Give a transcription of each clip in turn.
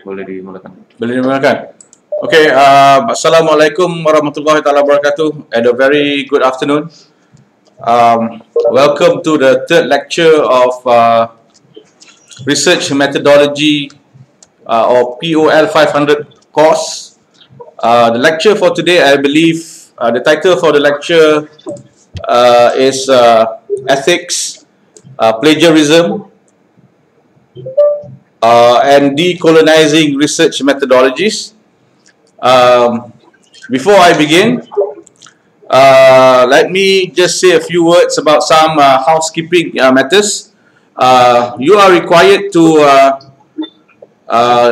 Boleh dimulakan. Okay, Assalamualaikum warahmatullahi wabarakatuh, and a very good afternoon. Welcome to the third lecture of Research Methodology or POL 500 course. The lecture for today, I believe, the title for the lecture is Ethics, Plagiarism, and Decolonizing Research Methodologies. Before I begin, let me just say a few words about some housekeeping matters. You are required to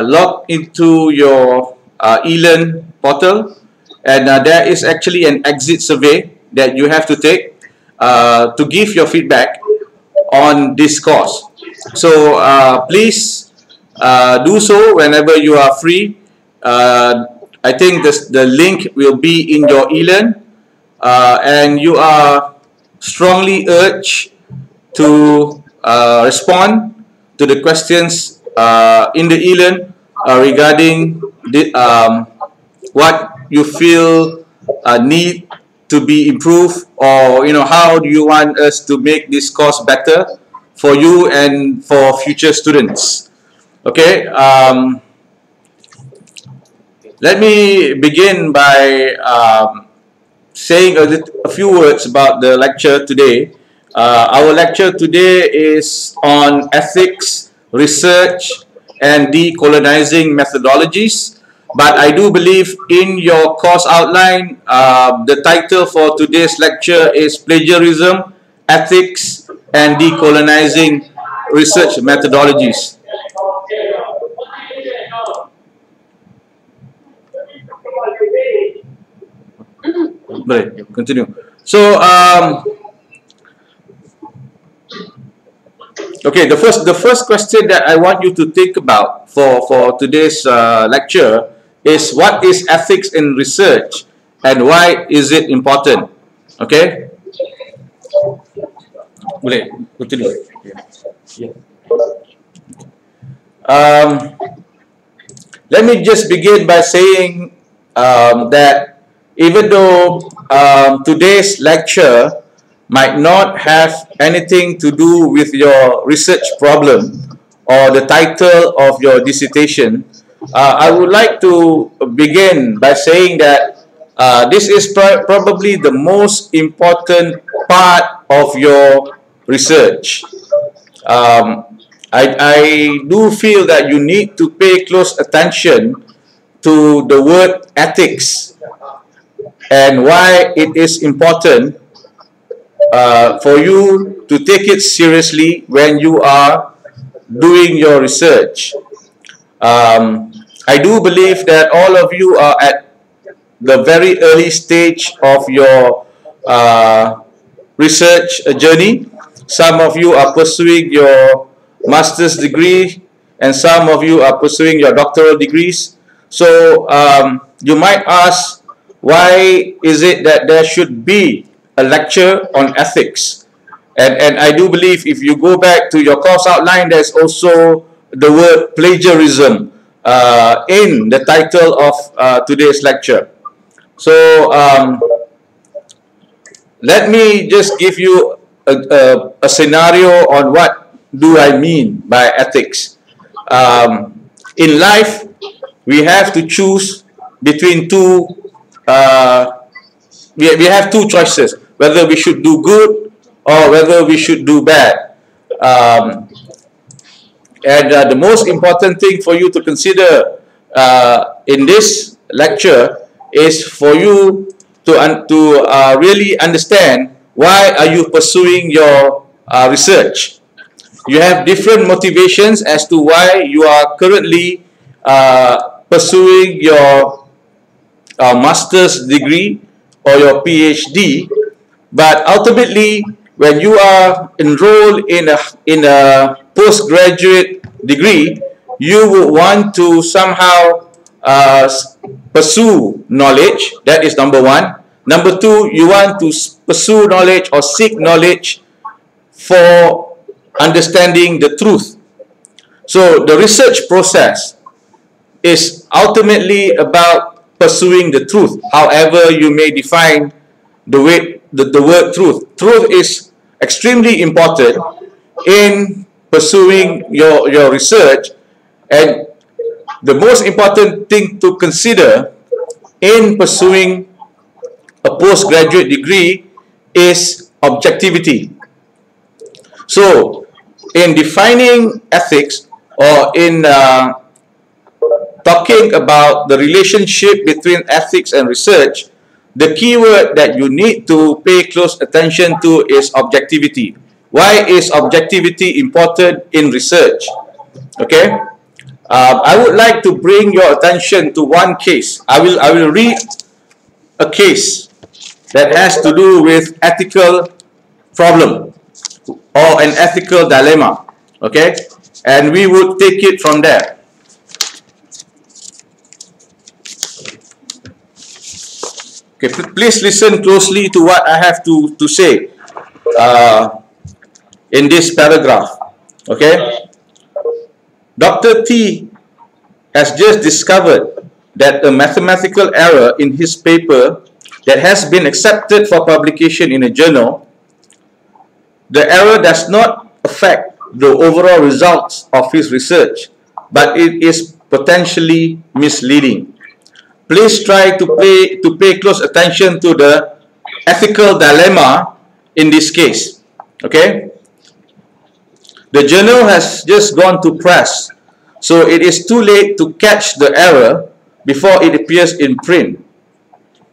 log into your eLearn portal, and there is actually an exit survey that you have to take to give your feedback on this course. So please do so whenever you are free. I think the link will be in your eLearn, and you are strongly urged to respond to the questions in the eLearn regarding the, what you feel need to be improved, or how do you want us to make this course better for you and for future students. Okay. Let me begin by saying a few words about the lecture today. Our lecture today is on ethics, research, and decolonizing methodologies. But I do believe in your course outline, the title for today's lecture is Plagiarism, Ethics, and Decolonizing Research Methodologies. Continue. So, okay, the first question that I want you to think about for today's lecture is, what is ethics in research and why is it important? Okay. Boleh continue. Let me just begin by saying that even though today's lecture might not have anything to do with your research problem or the title of your dissertation, I would like to begin by saying that this is probably the most important part of your research. I do feel that you need to pay close attention to the word ethics and why it is important for you to take it seriously when you are doing your research. I do believe that all of you are at the very early stage of your research journey. Some of you are pursuing your master's degree, and some of you are pursuing your doctoral degrees. So you might ask, why is it that there should be a lecture on ethics? And I do believe if you go back to your course outline, there's also the word plagiarism in the title of today's lecture. So let me just give you a scenario on what do I mean by ethics. In life, we have to choose between two. We have two choices: whether we should do good or whether we should do bad. And the most important thing for you to consider in this lecture is for you to really understand, why are you pursuing your research. You have different motivations as to why you are currently pursuing your master's degree or your PhD, but ultimately, when you are enrolled in a postgraduate degree, you would want to somehow pursue knowledge. That is number one. Number two, you want to pursue knowledge or seek knowledge for understanding the truth. So the research process is ultimately about pursuing the truth, however you may define the word truth. Truth is extremely important in pursuing your research, and the most important thing to consider in pursuing a postgraduate degree is objectivity. So, in defining ethics, or in talking about the relationship between ethics and research, the key word that you need to pay close attention to is objectivity. Why is objectivity important in research? Okay, I would like to bring your attention to one case. I will read a case that has to do with ethical problem or an ethical dilemma. Okay, and we would take it from there. Okay, please listen closely to what I have to say in this paragraph. Okay, Dr. T has just discovered that a mathematical error in his paper that has been accepted for publication in a journal, the error does not affect the overall results of his research, but it is potentially misleading. Please try to pay close attention to the ethical dilemma in this case. Okay? The journal has just gone to press, so it is too late to catch the error before it appears in print.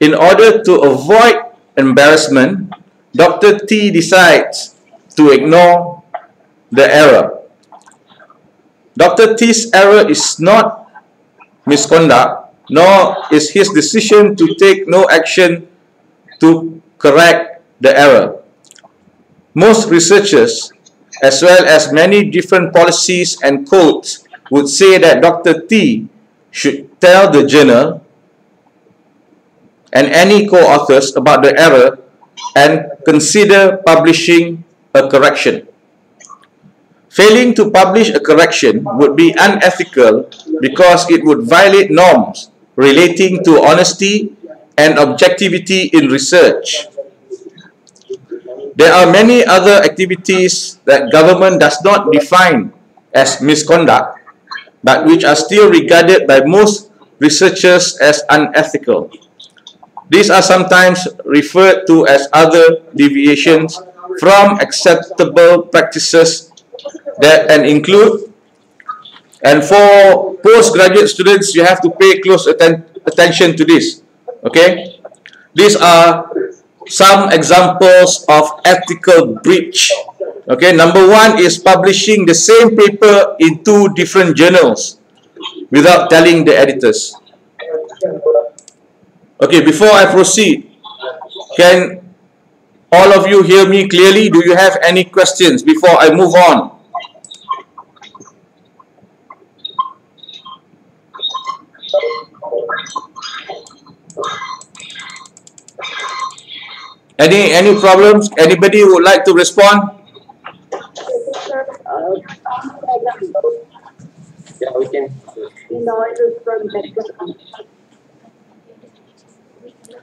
In order to avoid embarrassment, Dr. T decides to ignore the error. Dr. T's error is not misconduct, nor is his decision to take no action to correct the error. Most researchers, as well as many different policies and codes, would say that Dr. T should tell the journal and any co-authors about the error and consider publishing a correction. Failing to publish a correction would be unethical because it would violate norms relating to honesty and objectivity in research. There are many other activities that government does not define as misconduct, but which are still regarded by most researchers as unethical. These are sometimes referred to as other deviations from acceptable practices that and include, and for postgraduate students, you have to pay close attention to this. Okay, these are some examples of ethical breach. Okay, number one is publishing the same paper in two different journals without telling the editors. Okay, before I proceed, can all of you hear me clearly? Do you have any questions before I move on? Any problems? Anybody would like to respond? Yeah, we can.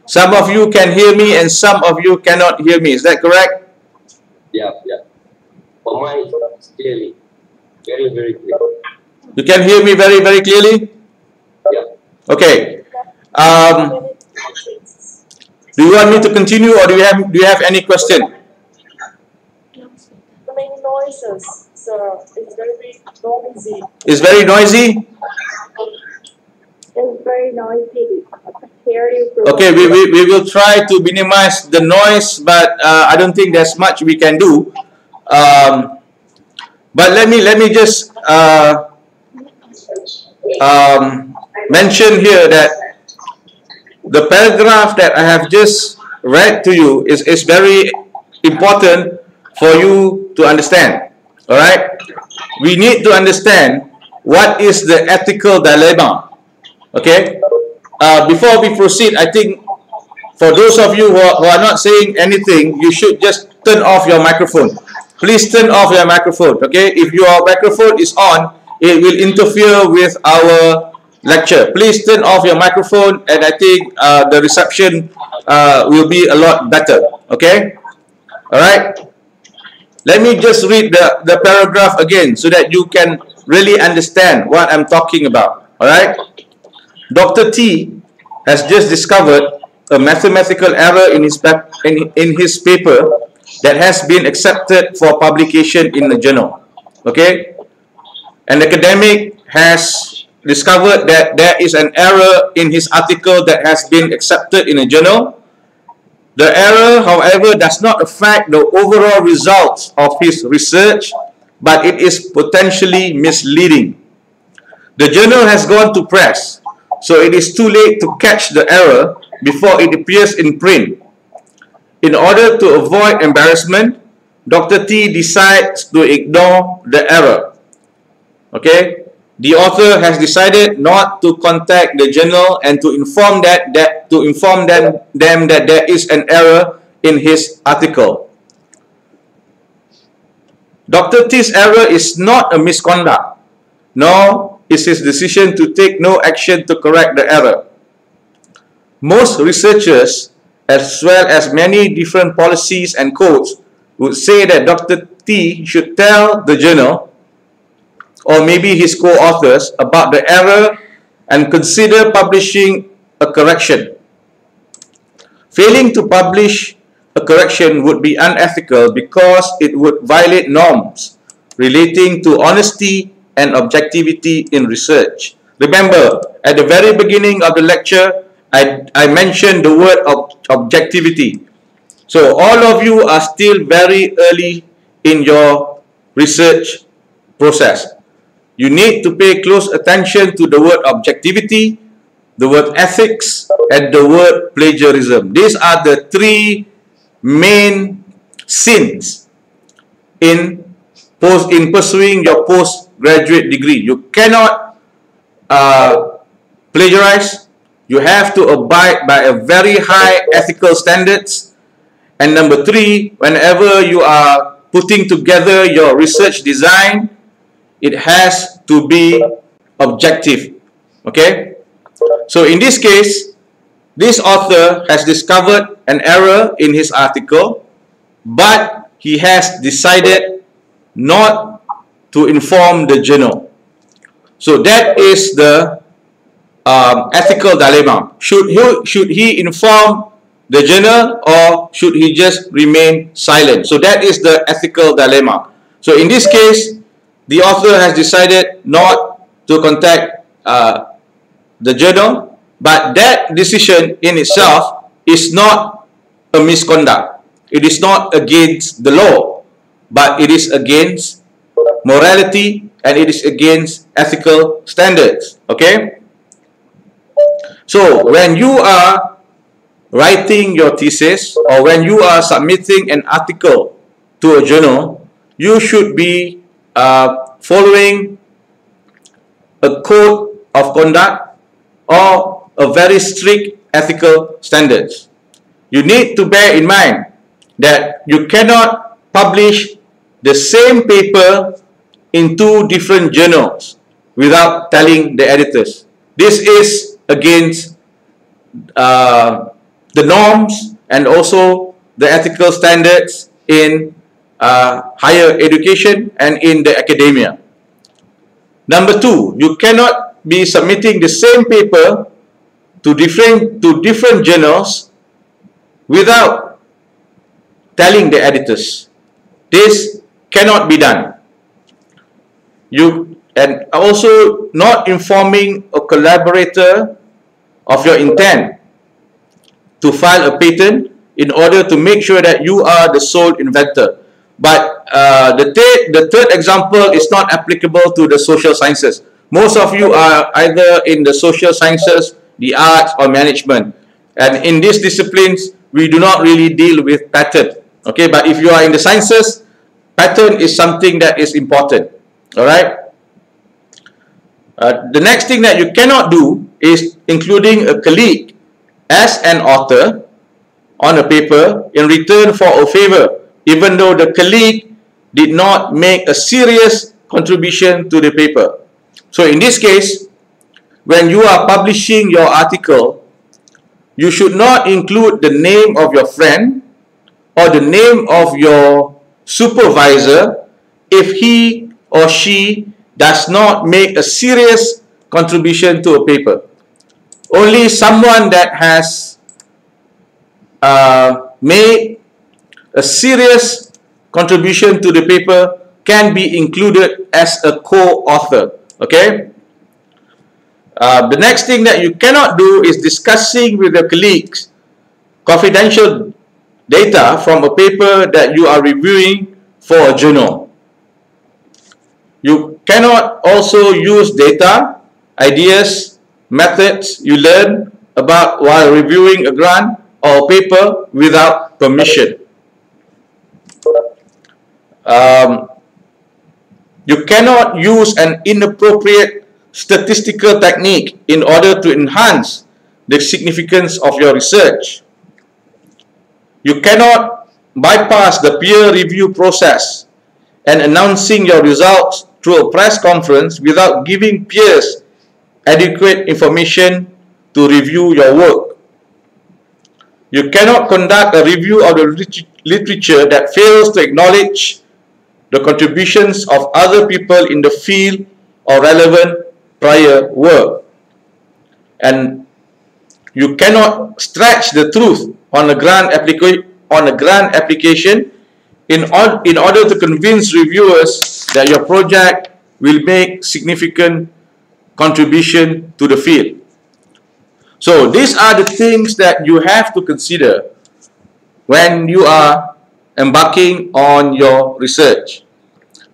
Some of you can hear me and some of you cannot hear me. Is that correct? Yeah, yeah. For mine, clearly. Very, very clear. You can hear me very, very clearly? Yeah. Okay. Do you want me to continue, or do you have any question? Many noises, so it's very noisy. It's very noisy? It's very noisy. Okay, we will try to minimize the noise, but I don't think there's much we can do. But let me just mention here that the paragraph that I have just read to you is very important for you to understand. All right, we need to understand what is the ethical dilemma. Okay, before we proceed, I think for those of you who are not saying anything, you should just turn off your microphone. please turn off your microphone. Okay, if your microphone is on, it will interfere with our lecture. Please turn off your microphone, and I think the reception will be a lot better. Okay, all right. Let me just read the paragraph again so that you can really understand what I'm talking about. All right. Dr. T has just discovered a mathematical error in his paper that has been accepted for publication in the journal. Okay. An academic has discovered that there is an error in his article that has been accepted in a journal. The error, however, does not affect the overall results of his research, but it is potentially misleading. The journal has gone to press, so it is too late to catch the error before it appears in print. In order to avoid embarrassment, Dr. T decides to ignore the error. Okay? The author has decided not to contact the journal and to inform them that there is an error in his article. Dr. T's error is not a misconduct, nor is his decision to take no action to correct the error. Most researchers, as well as many different policies and codes, would say that Dr. T should tell the journal or maybe his co-authors about the error and consider publishing a correction. Failing to publish a correction would be unethical because it would violate norms relating to honesty and objectivity in research. Remember, at the very beginning of the lecture, I mentioned the word objectivity. So all of you are still very early in your research process. You need to pay close attention to the word objectivity, the word ethics, and the word plagiarism. These are the three main sins in pursuing your postgraduate degree. You cannot plagiarize. You have to abide by a very high ethical standards. And number three, whenever you are putting together your research design, it has to be objective. Okay? So in this case, this author has discovered an error in his article, but he has decided not to inform the journal. So that is the ethical dilemma. Should he inform the journal, or should he just remain silent? So that is the ethical dilemma. So in this case, the author has decided not to contact the journal, but that decision in itself is not a misconduct. It is not against the law, but it is against morality and it is against ethical standards. Okay? So when you are writing your thesis or when you are submitting an article to a journal, you should be following a code of conduct or a very strict ethical standards. You need to bear in mind that you cannot publish the same paper in two different journals without telling the editors. This is against the norms and also the ethical standards in higher education and in the academia. Number two, you cannot be submitting the same paper to different journals without telling the editors. This cannot be done. And also not informing a collaborator of your intent to file a patent in order to make sure that you are the sole inventor. But the third example is not applicable to the social sciences. Most of you are either in the social sciences, the arts, or management. And in these disciplines, we do not really deal with patent. Okay, but if you are in the sciences, patent is something that is important. All right. The next thing that you cannot do is including a colleague as an author on a paper in return for a favor, even though the colleague did not make a serious contribution to the paper. So in this case, when you are publishing your article, you should not include the name of your friend or the name of your supervisor if he or she does not make a serious contribution to a paper. Only someone that has made a serious contribution to the paper can be included as a co-author. Okay. The next thing that you cannot do is discussing with your colleagues confidential data from a paper that you are reviewing for a journal. You cannot also use data, ideas, methods you learn about while reviewing a grant or a paper without permission. You cannot use an inappropriate statistical technique in order to enhance the significance of your research. You cannot bypass the peer review process and announcing your results through a press conference without giving peers adequate information to review your work. You cannot conduct a review of the literature that fails to acknowledge the contributions of other people in the field or relevant prior work. And you cannot stretch the truth on a grant application in order to convince reviewers that your project will make significant contribution to the field. So these are the things that you have to consider when you are embarking on your research.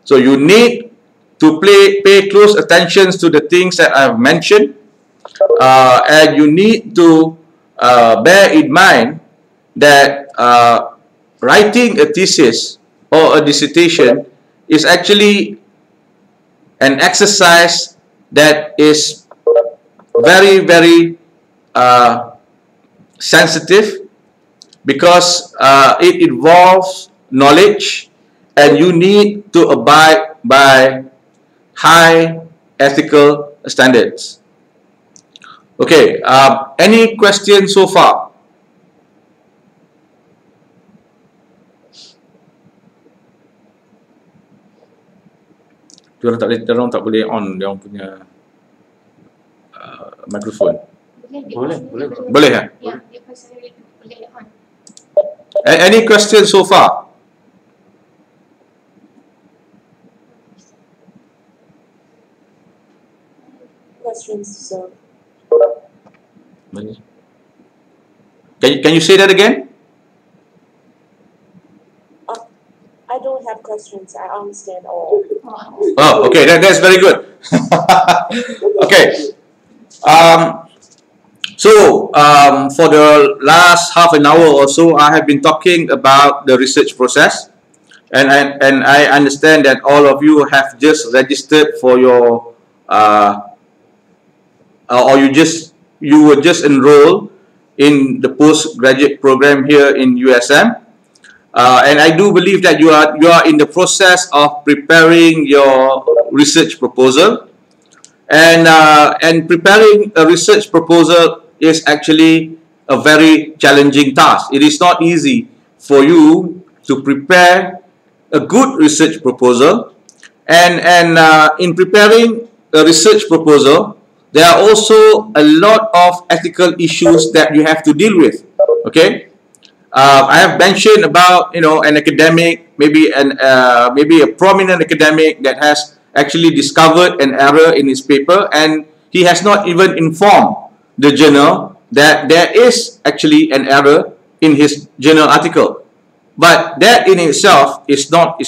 So you need to pay close attention to the things that I've mentioned, and you need to bear in mind that writing a thesis or a dissertation is actually an exercise that is very, very sensitive, because it involves knowledge and you need to abide by high ethical standards. Okay, any questions so far? Diorang tak boleh on dia punya mikrofon. Boleh ya? Ya, dia pasal boleh on. Any questions so far? Questions, sir. Can you say that again? I don't have questions. I understand all. Oh, okay, that's very good. Okay. For the last half an hour or so, I have been talking about the research process, and I understand that all of you have just registered for your or you were just enrolled in the postgraduate program here in USM, and I do believe that you are in the process of preparing your research proposal, and preparing a research proposal is actually a very challenging task. It is not easy for you to prepare a good research proposal, and in preparing a research proposal, there are also a lot of ethical issues that you have to deal with. Okay, I have mentioned about an academic, maybe a prominent academic that has actually discovered an error in his paper, and he has not even informed the journal that there is actually an error in his journal article. But that in itself is not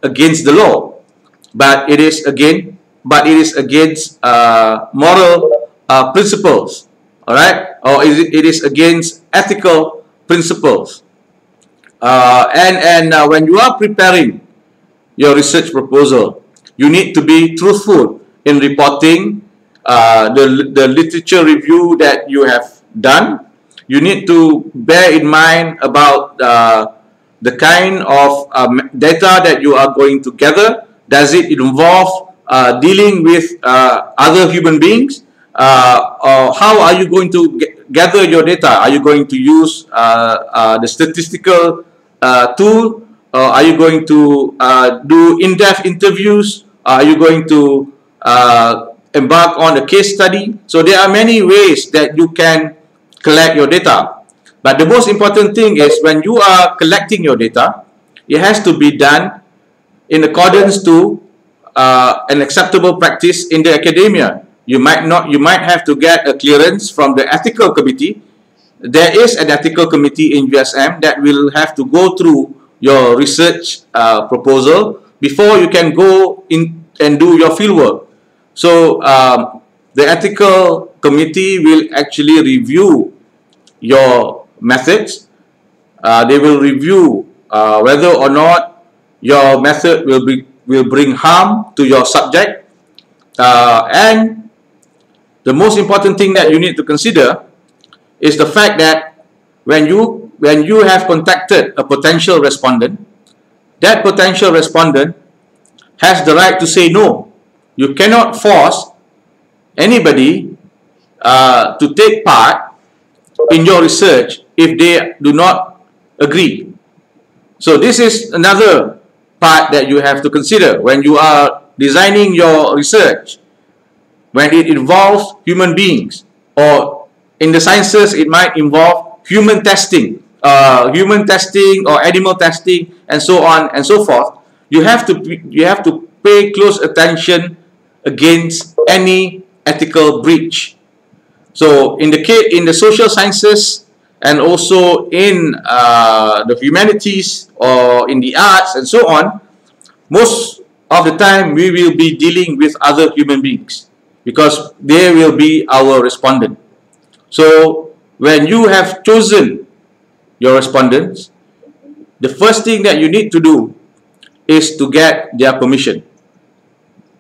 against the law, but it is against moral principles. All right, or it is against ethical principles. And when you are preparing your research proposal, you need to be truthful in reporting the literature review that you have done. You need to bear in mind about the kind of data that you are going to gather. Does it involve dealing with other human beings? Or how are you going to gather your data? Are you going to use the statistical tool? Are you going to do in-depth interviews? Are you going to embark on a case study? So there are many ways that you can collect your data. But the most important thing is when you are collecting your data, it has to be done in accordance to an acceptable practice in the academia. You might have to get a clearance from the ethical committee. There is an ethical committee in USM that will have to go through your research proposal before you can go in and do your fieldwork. So the ethical committee will actually review your methods. They will review whether or not your method will bring harm to your subject. And the most important thing that you need to consider is the fact that when you have contacted a potential respondent, that potential respondent has the right to say no. You cannot force anybody to take part in your research if they do not agree. So this is another part that you have to consider when you are designing your research. When it involves human beings, or in the sciences it might involve human testing or animal testing, and so on and so forth. You have to pay close attention against any ethical breach. So in the social sciences and also in the humanities or in the arts and so on, most of the time we will be dealing with other human beings because they will be our respondent. So when you have chosen your respondents, the first thing that you need to do is to get their permission.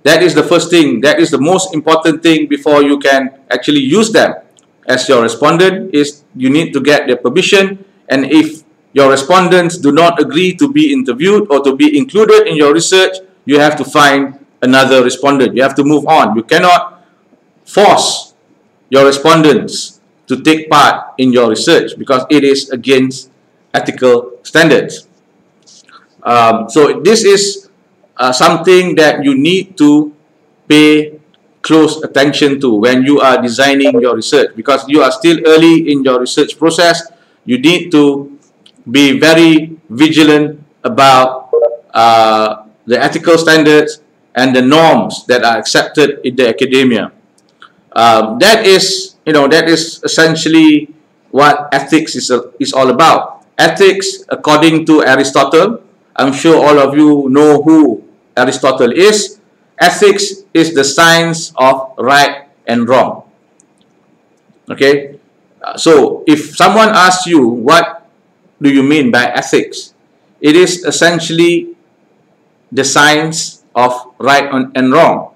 That is the first thing, that is the most important thing before you can actually use them as your respondent. Is you need to get their permission, and if your respondents do not agree to be interviewed or to be included in your research, you have to find another respondent. You have to move on. You cannot force your respondents to take part in your research because it is against ethical standards. So this is something that you need to pay close attention to when you are designing your research, because you are still early in your research process. You need to be very vigilant about the ethical standards and the norms that are accepted in the academia. That is essentially what ethics is all about. Ethics, according to Aristotle, I'm sure all of you know who Aristotle is. Ethics is the science of right and wrong. Okay, so if someone asks you what do you mean by ethics, it is essentially the science of right and wrong.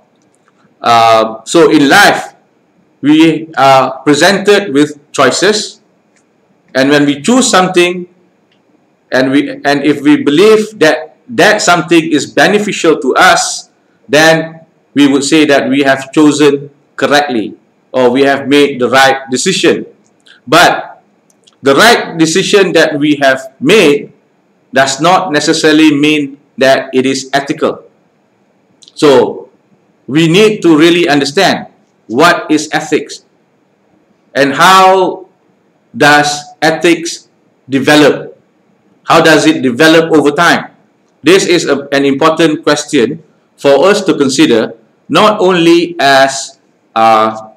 So in life, we are presented with choices, and when we choose something, and if we believe that something is beneficial to us, then we would say that we have chosen correctly, or we have made the right decision. But the right decision that we have made does not necessarily mean that it is ethical. So we need to really understand what is ethics and how does ethics develop. How does it develop over time? This is an important question for us to consider, not only as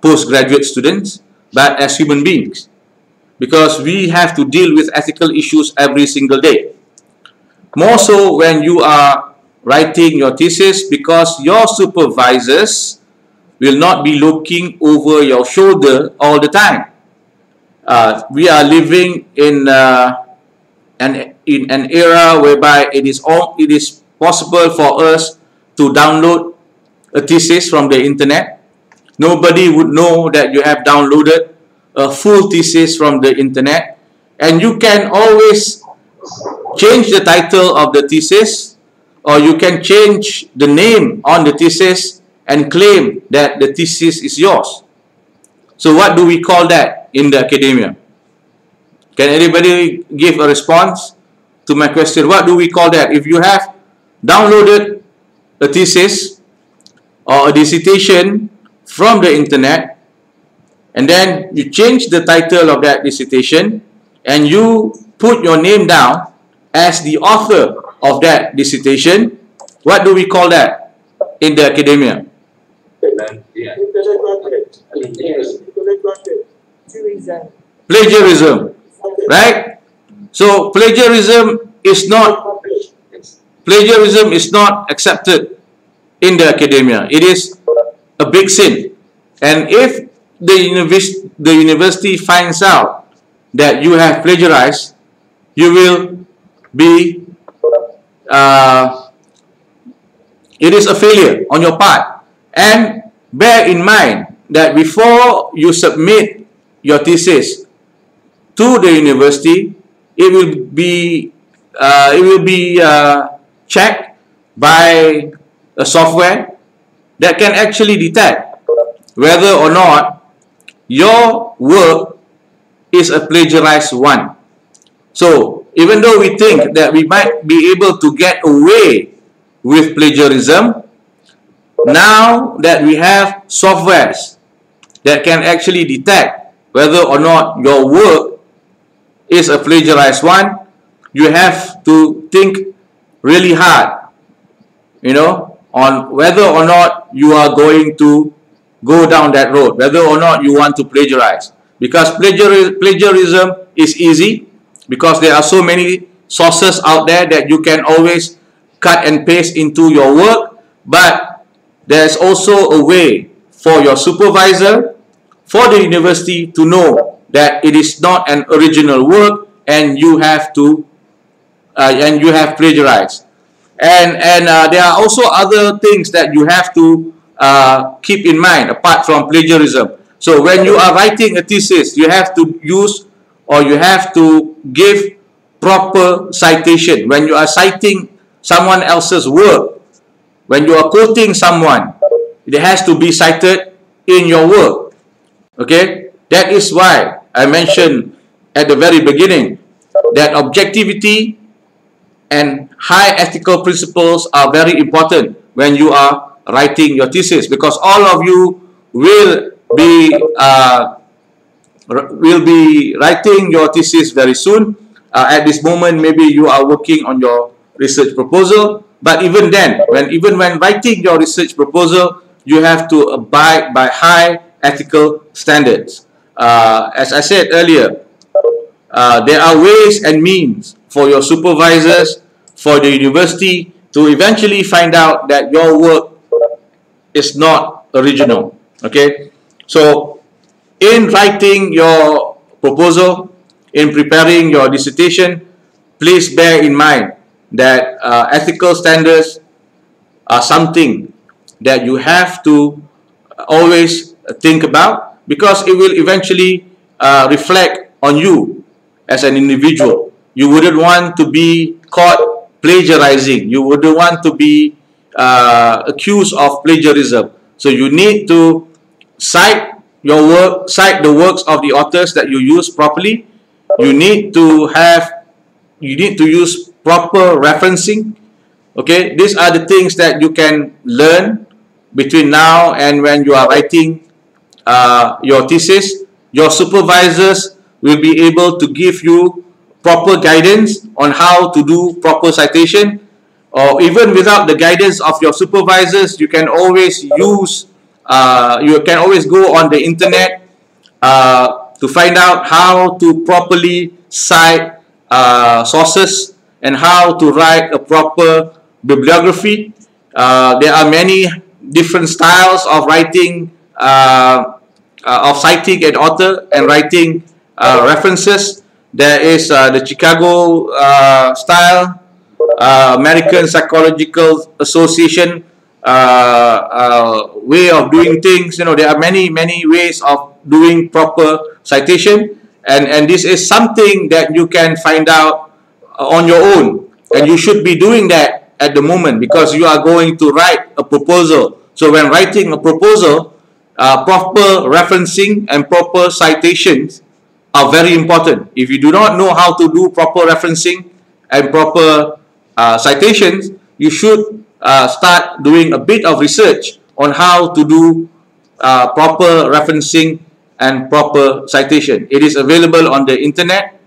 postgraduate students, but as human beings, because we have to deal with ethical issues every single day. More so when you are writing your thesis, because your supervisors will not be looking over your shoulder all the time. We are living in an era whereby it is possible for us to download a thesis from the internet. Nobody would know that you have downloaded a full thesis from the internet, and you can always change the title of the thesis, or you can change the name on the thesis and claim that the thesis is yours. So what do we call that in the academia? Can anybody give a response to my question? What do we call that? If you have downloaded a thesis or a dissertation from the internet, and then you change the title of that dissertation and you put your name down as the author of that dissertation, what do we call that in the academia? Plagiarism, right? So plagiarism is not accepted in the academia. It is a big sin, and if the university finds out that you have plagiarized, you will be it is a failure on your part. And bear in mind that before you submit your thesis to the university, it will be checked by a software that can actually detect whether or not your work is a plagiarized one. So even though we think that we might be able to get away with plagiarism, now that we have softwares that can actually detect whether or not your work is a plagiarized one, you have to think really hard, you know, on whether or not you are going to go down that road, whether or not you want to plagiarize. Because plagiarism is easy, because there are so many sources out there that you can always cut and paste into your work. But there's also a way for your supervisor, for the university to know that it is not an original work and you have to plagiarized. And there are also other things that you have to keep in mind apart from plagiarism. So when you are writing a thesis, you have to use, or you have to give proper citation. When you are citing someone else's work, when you are quoting someone, it has to be cited in your work. Okay, that is why I mentioned at the very beginning that objectivity and high ethical principles are very important when you are writing your thesis, because all of you will be writing your thesis very soon. At this moment, maybe you are working on your research proposal, but even then, even when writing your research proposal, you have to abide by high ethical standards. As I said earlier, there are ways and means for your supervisors, for the university to eventually find out that your work is not original. Okay, so in writing your proposal, in preparing your dissertation, please bear in mind that ethical standards are something that you have to always think about, because it will eventually reflect on you as an individual. You wouldn't want to be caught plagiarizing. You wouldn't want to be accused of plagiarism. So you need to cite your work, cite the works of the authors that you use properly. You need to use proper referencing. Okay, these are the things that you can learn between now and when you are writing your thesis. Your supervisors will be able to give you proper guidance on how to do proper citation, or even without the guidance of your supervisors, you can always use you can always go on the internet to find out how to properly cite sources and how to write a proper bibliography. There are many different styles of writing, of citing an author and writing references. There is the Chicago style, American Psychological Association way of doing things. You know, there are many ways of doing proper citation, and this is something that you can find out on your own, and you should be doing that at the moment because you are going to write a proposal. So when writing a proposal, proper referencing and proper citations are very important. If you do not know how to do proper referencing and proper citations, you should start doing a bit of research on how to do proper referencing and proper citation. It is available on the internet.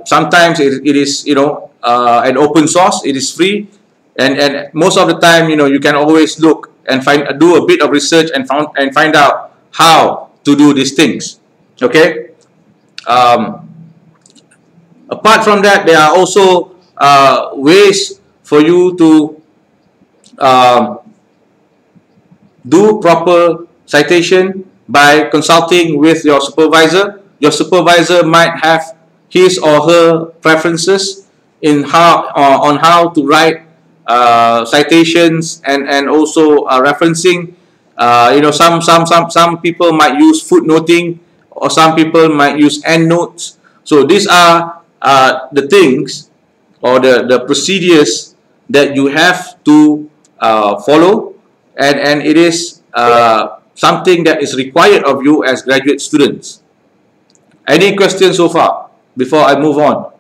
Sometimes it is, you know, an open source. It is free, and most of the time, you know, you can always look and do a bit of research and find out how to do these things. Okay. Apart from that, there are also ways for you to do proper citation by consulting with your supervisor. Your supervisor might have his or her preferences in on how to write citations and also referencing. You know, some people might use footnoting, or some people might use endnotes. So these are the things or the procedures that you have to follow, and it is something that is required of you as graduate students. Any questions so far before I move on?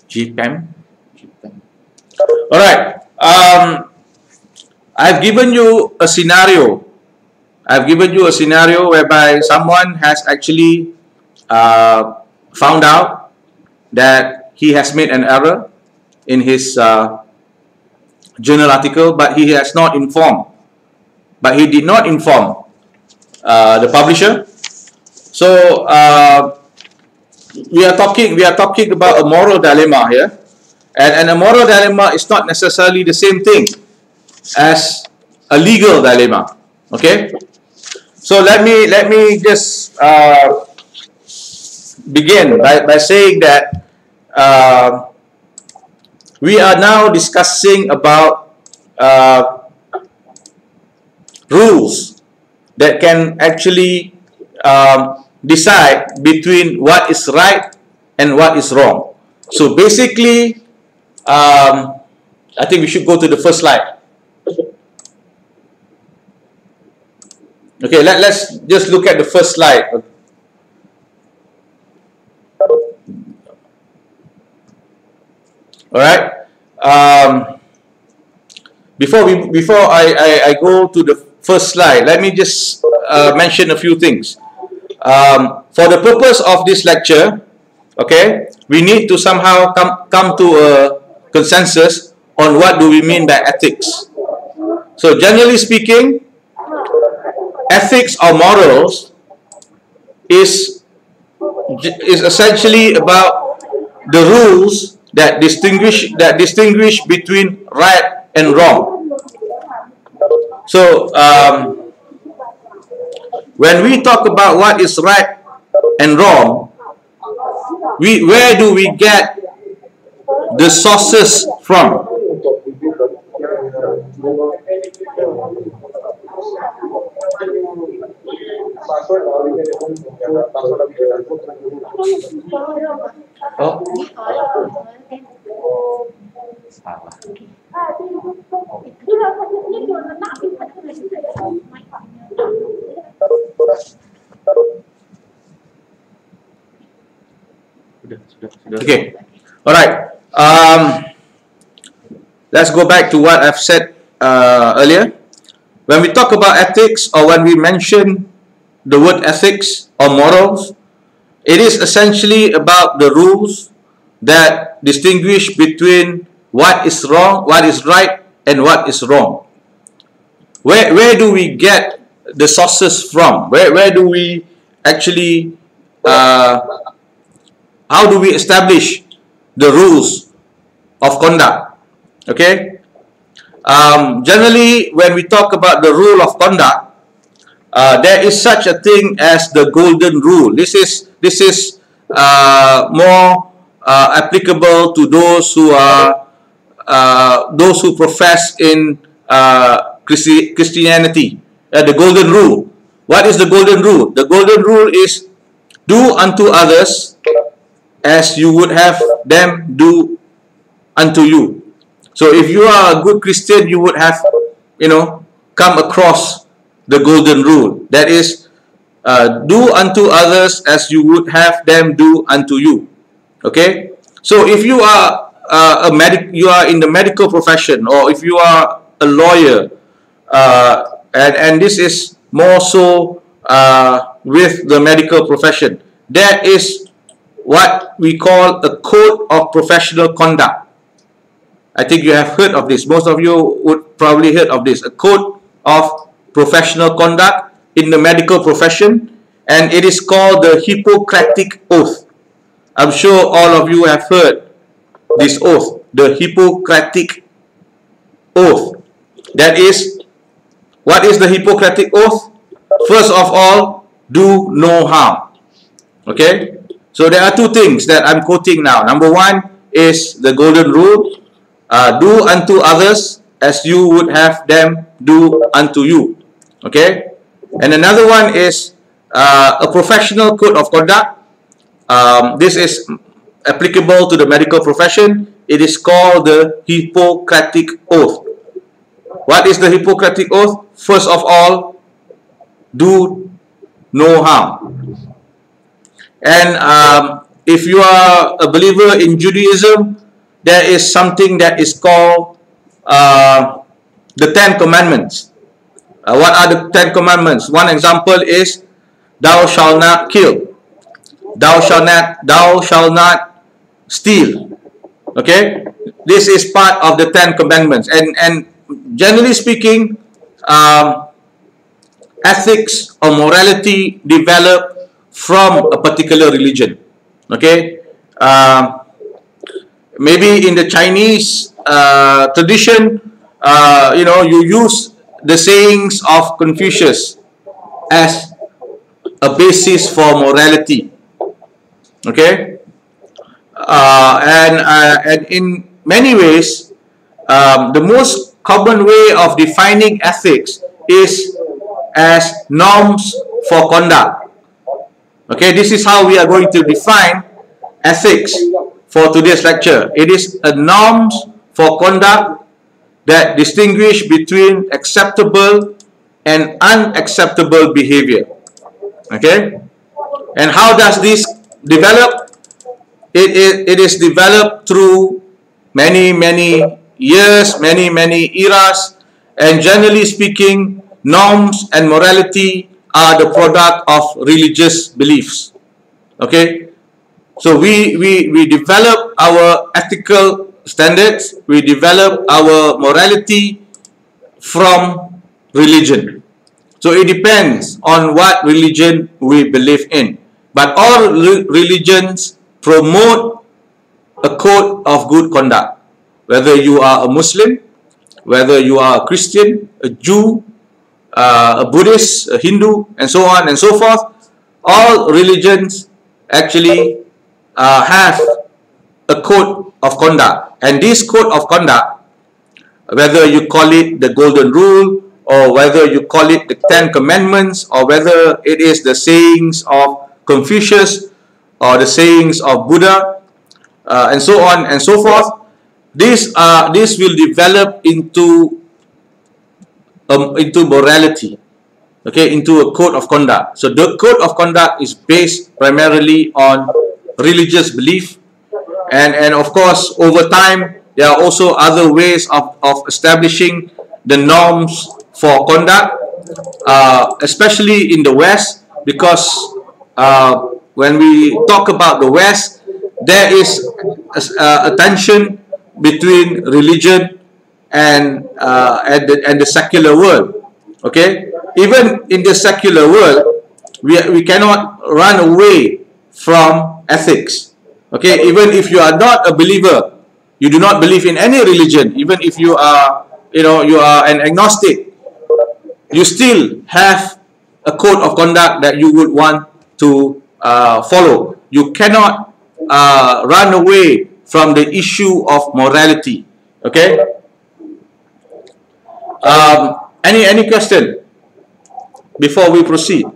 GPAM. All right. I've given you a scenario. I've given you a scenario whereby someone has actually found out that he has made an error in his journal article, but he has not informed. But he did not inform the publisher. So we are talking about a moral dilemma here, and a moral dilemma is not necessarily the same thing as a legal dilemma. Okay, so let me just begin by saying that we are now discussing about rules that can actually decide between what is right and what is wrong. So basically, I think we should go to the first slide. Okay, let's just look at the first slide. All right. Before I go to the first slide, let me just mention a few things. For the purpose of this lecture, okay, we need to somehow come to a consensus on what do we mean by ethics. So generally speaking, ethics or morals is essentially about the rules that distinguish between right and wrong. So when we talk about what is right and wrong, where do we get the sources from? Oh. Okay. All right. Let's go back to what I've said earlier. When we talk about ethics, or when we mention the word ethics or morals, it is essentially about the rules that distinguish between what is wrong, what is right, and what is wrong. Where do we get the sources from? Where do we actually, how do we establish the rules of conduct? Okay. Generally, when we talk about the rule of conduct, there is such a thing as the golden rule. This is more applicable to those who profess in Christianity, the golden rule. What is the golden rule? The golden rule is do unto others as you would have them do unto you. So if you are a good Christian, you would have, come across the golden rule. That is, do unto others as you would have them do unto you. Okay. So if you are you are in the medical profession, or if you are a lawyer, and this is more so with the medical profession, there is what we call a code of professional conduct. I think you have heard of this. Most of you would probably heard of this. A code of professional conduct in the medical profession, and it is called the Hippocratic Oath. I'm sure all of you have heard this oath, the Hippocratic Oath. That is, what is the Hippocratic Oath? First of all, do no harm. Okay? So there are two things that I'm quoting now. Number one is the golden rule. Do unto others as you would have them do unto you. Okay? And another one is a professional code of conduct. This is applicable to the medical profession. It is called the Hippocratic Oath. What is the Hippocratic Oath? First of all, do no harm. And if you are a believer in Judaism, there is something that is called the Ten Commandments. What are the Ten Commandments? One example is, thou shalt not kill. Thou shalt not steal. Okay? This is part of the Ten Commandments. And generally speaking, ethics or morality develop from a particular religion. Okay? Maybe in the Chinese tradition, you use the sayings of Confucius as a basis for morality. Okay? And in many ways, the most common way of defining ethics is as norms for conduct. Okay, this is how we are going to define ethics for today's lecture. It is a norms for conduct that distinguish between acceptable and unacceptable behavior. Okay? And how does this develop? It is developed through many years, many eras, and generally speaking, norms and morality are the product of religious beliefs. Okay? So we develop our ethical standards, we develop our morality from religion. So it depends on what religion we believe in. But all religions promote a code of good conduct. Whether you are a Muslim, whether you are a Christian, a Jew, a Buddhist, a Hindu, and so on and so forth, all religions actually have a code of conduct. And this code of conduct, whether you call it the Golden Rule, or whether you call it the Ten Commandments, or whether it is the sayings of Confucius, or the sayings of Buddha, and so on and so forth, this will develop into morality, okay, into a code of conduct. So the code of conduct is based primarily on religious belief, and of course over time there are also other ways of establishing the norms for conduct, especially in the West, because when we talk about the West, there is a tension between religion and the secular world. Okay, even in the secular world, we cannot run away from ethics. Okay, even if you are not a believer, you do not believe in any religion, even if you are you are an agnostic, you still have a code of conduct that you would want to follow. You cannot run away from the issue of morality. Okay. Any question before we proceed?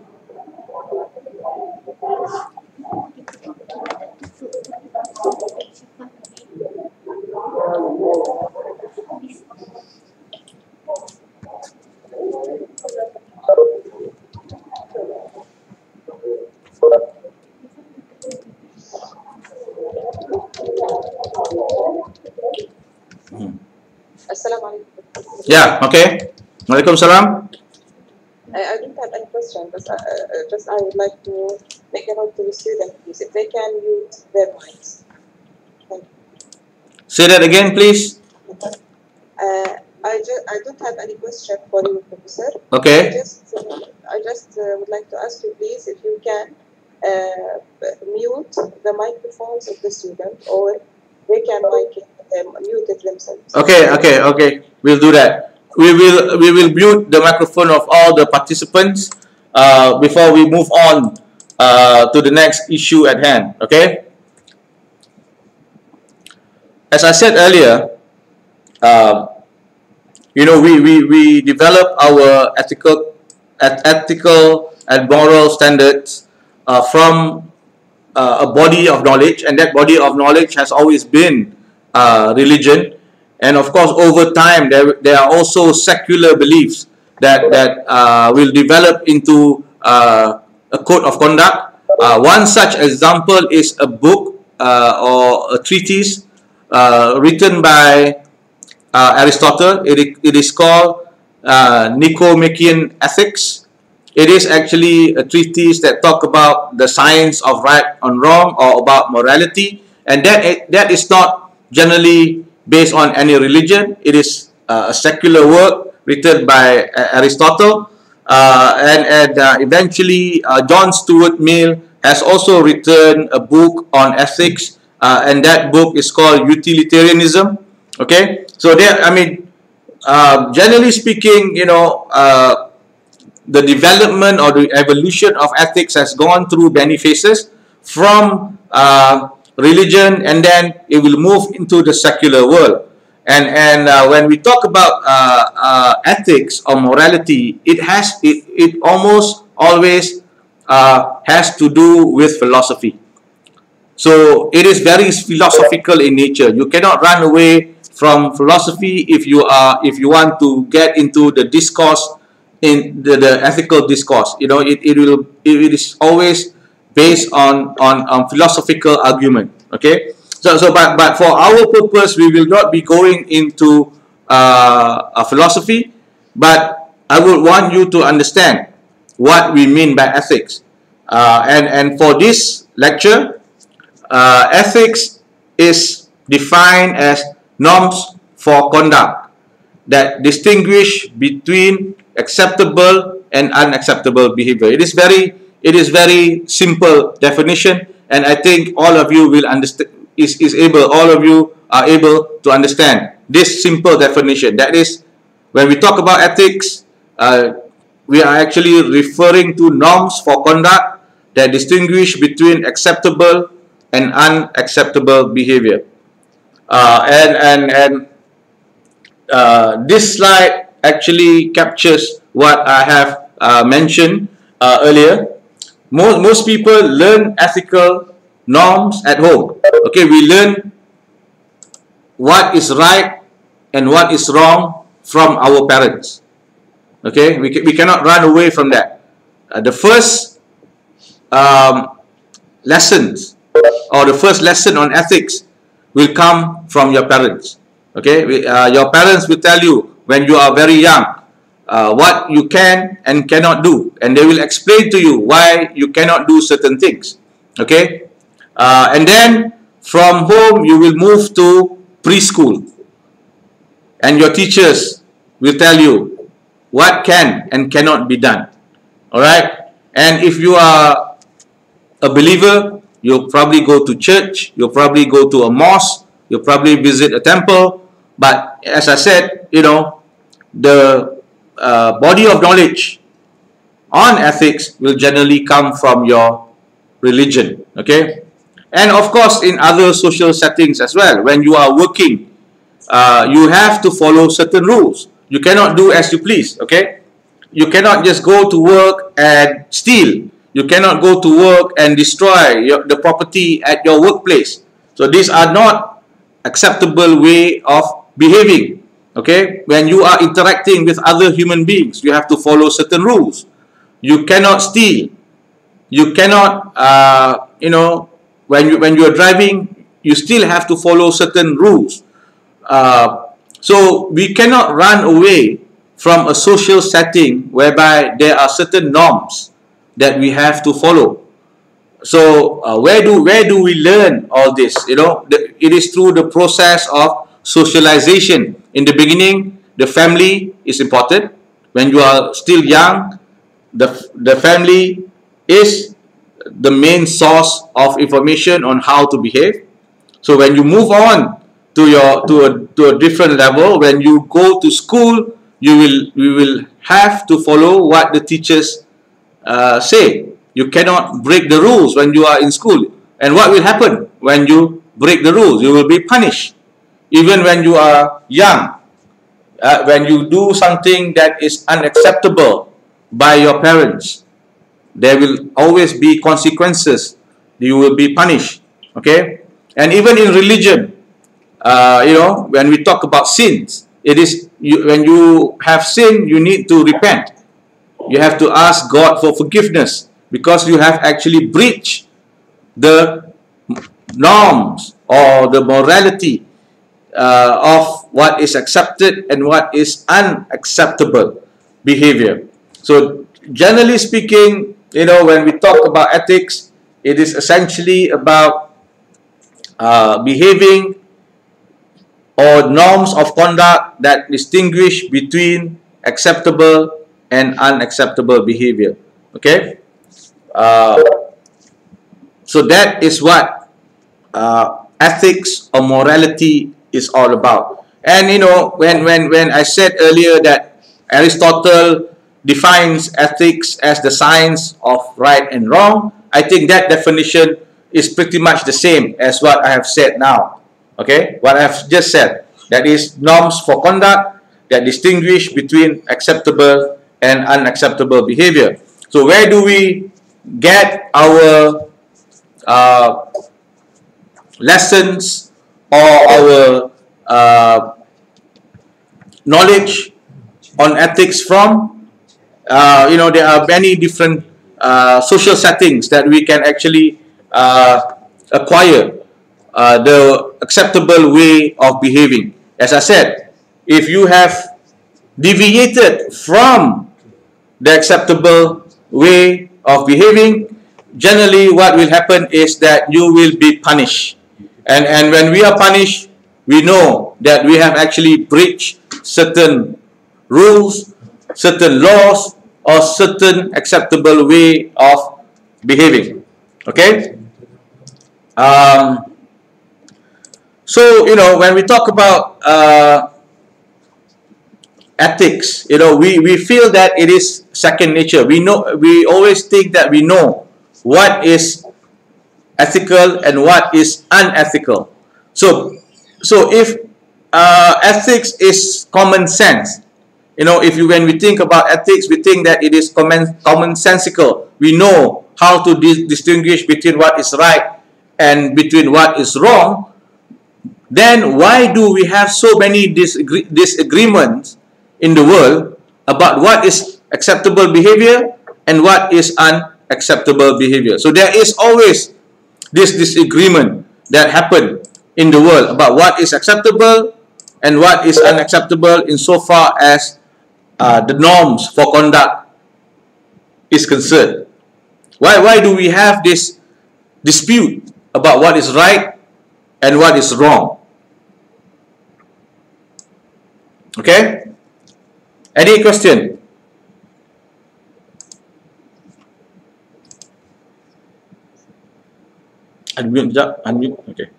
Assalamualaikum. Yeah, okay. Waalaikumsalam. I don't have any question, but just I would like to make a note to the students, please, if they can mute their mics. Thank you. Say that again, please. I don't have any question for you, Professor. Okay. I just would like to ask you, please, if you can mute the microphones of the student, or they can mute it themselves. Okay. We'll do that. We will mute the microphone of all the participants before we move on to the next issue at hand. Okay. As I said earlier, we develop our ethical and moral standards from a body of knowledge, and that body of knowledge has always been religion. And of course, over time, there are also secular beliefs that will develop into a code of conduct. One such example is a book or a treatise written by Aristotle. It is called Nicomachean Ethics. It is actually a treatise that talk about the science of right and wrong, or about morality, and that is not generally based on any religion. It is a secular work written by Aristotle, and eventually John Stuart Mill has also written a book on ethics, and that book is called Utilitarianism. Okay, so there, generally speaking, the development or the evolution of ethics has gone through many phases, from religion, and then it will move into the secular world. And when we talk about ethics or morality, it almost always has to do with philosophy. So it is very philosophical in nature. You cannot run away from philosophy if you want to get into the discourse, in the ethical discourse. It is always based on philosophical argument. Okay, but for our purpose, we will not be going into a philosophy, but I would want you to understand what we mean by ethics. And for this lecture, ethics is defined as norms for conduct that distinguish between acceptable and unacceptable behavior. It is very simple definition, and I think all of you will understand. All of you are able to understand this simple definition. That is, when we talk about ethics, we are actually referring to norms for conduct that distinguish between acceptable and unacceptable behavior. This slide actually captures what I have mentioned earlier. Most people learn ethical norms at home. Okay, we learn what is right and what is wrong from our parents. Okay, we cannot run away from that. The first lessons, or the first lesson on ethics, will come from your parents. Okay, your parents will tell you when you are very young what you can and cannot do, and they will explain to you why you cannot do certain things. Okay, and then from home you will move to preschool, and your teachers will tell you what can and cannot be done. All right, and if you are a believer, you'll probably go to church, you'll probably go to a mosque, you'll probably visit a temple. But as I said, the body of knowledge on ethics will generally come from your religion. Okay, and of course in other social settings as well. When you are working, you have to follow certain rules. You cannot do as you please, okay? You cannot just go to work and steal. You cannot go to work and destroy the property at your workplace. So these are not acceptable way of behaving, okay? When you are interacting with other human beings, you have to follow certain rules. You cannot steal. You cannot, you know, when you are driving, you still have to follow certain rules. So we cannot run away from a social setting whereby there are certain norms that we have to follow. So where do we learn all this? You know, it is through the process of socialization. In the beginning, the family is important. When you are still young, the family is the main source of information on how to behave. So when you move on to a different level, when you go to school, you will have to follow what the teachers say. You cannot break the rules when you are in school. And what will happen when you break the rules? You will be punished. Even when you are young, when you do something that is unacceptable by your parents, there will always be consequences. You will be punished. Okay? And even in religion, you know, when we talk about sins, it is when you have sinned, you need to repent. You have to ask God for forgiveness because you have actually breached the norms or the morality of what is accepted and what is unacceptable behavior. So generally speaking, you know, when we talk about ethics, it is essentially about behaving or norms of conduct that distinguish between acceptable and unacceptable behavior. Okay? So that is what ethics or morality is all about. And you know, when I said earlier that Aristotle defines ethics as the science of right and wrong, I think that definition is pretty much the same as what I have said now. Okay, what I have just said, that is norms for conduct that distinguish between acceptable and unacceptable behavior. So where do we get our lessons or our knowledge on ethics from? You know, there are many different social settings that we can actually acquire the acceptable way of behaving. As I said, if you have deviated from the acceptable way of behaving, generally what will happen is that you will be punished. And when we are punished, we know that we have actually breached certain rules, certain laws, or certain acceptable way of behaving. Okay? So, you know, when we talk about ethics, you know, we feel that it is second nature. We always think that we know what is ethical and what is unethical. So if ethics is common sense, you know, when we think about ethics, we think that it is commonsensical. We know how to distinguish between what is right and between what is wrong. Then why do we have so many disagreements in the world about what is acceptable behavior and what is unacceptable behavior? So there is always this disagreement that happen in the world about what is acceptable and what is unacceptable insofar as the norms for conduct is concerned. Why do we have this dispute about what is right and what is wrong? Okay? Any question? Unmute, unmute. Okay.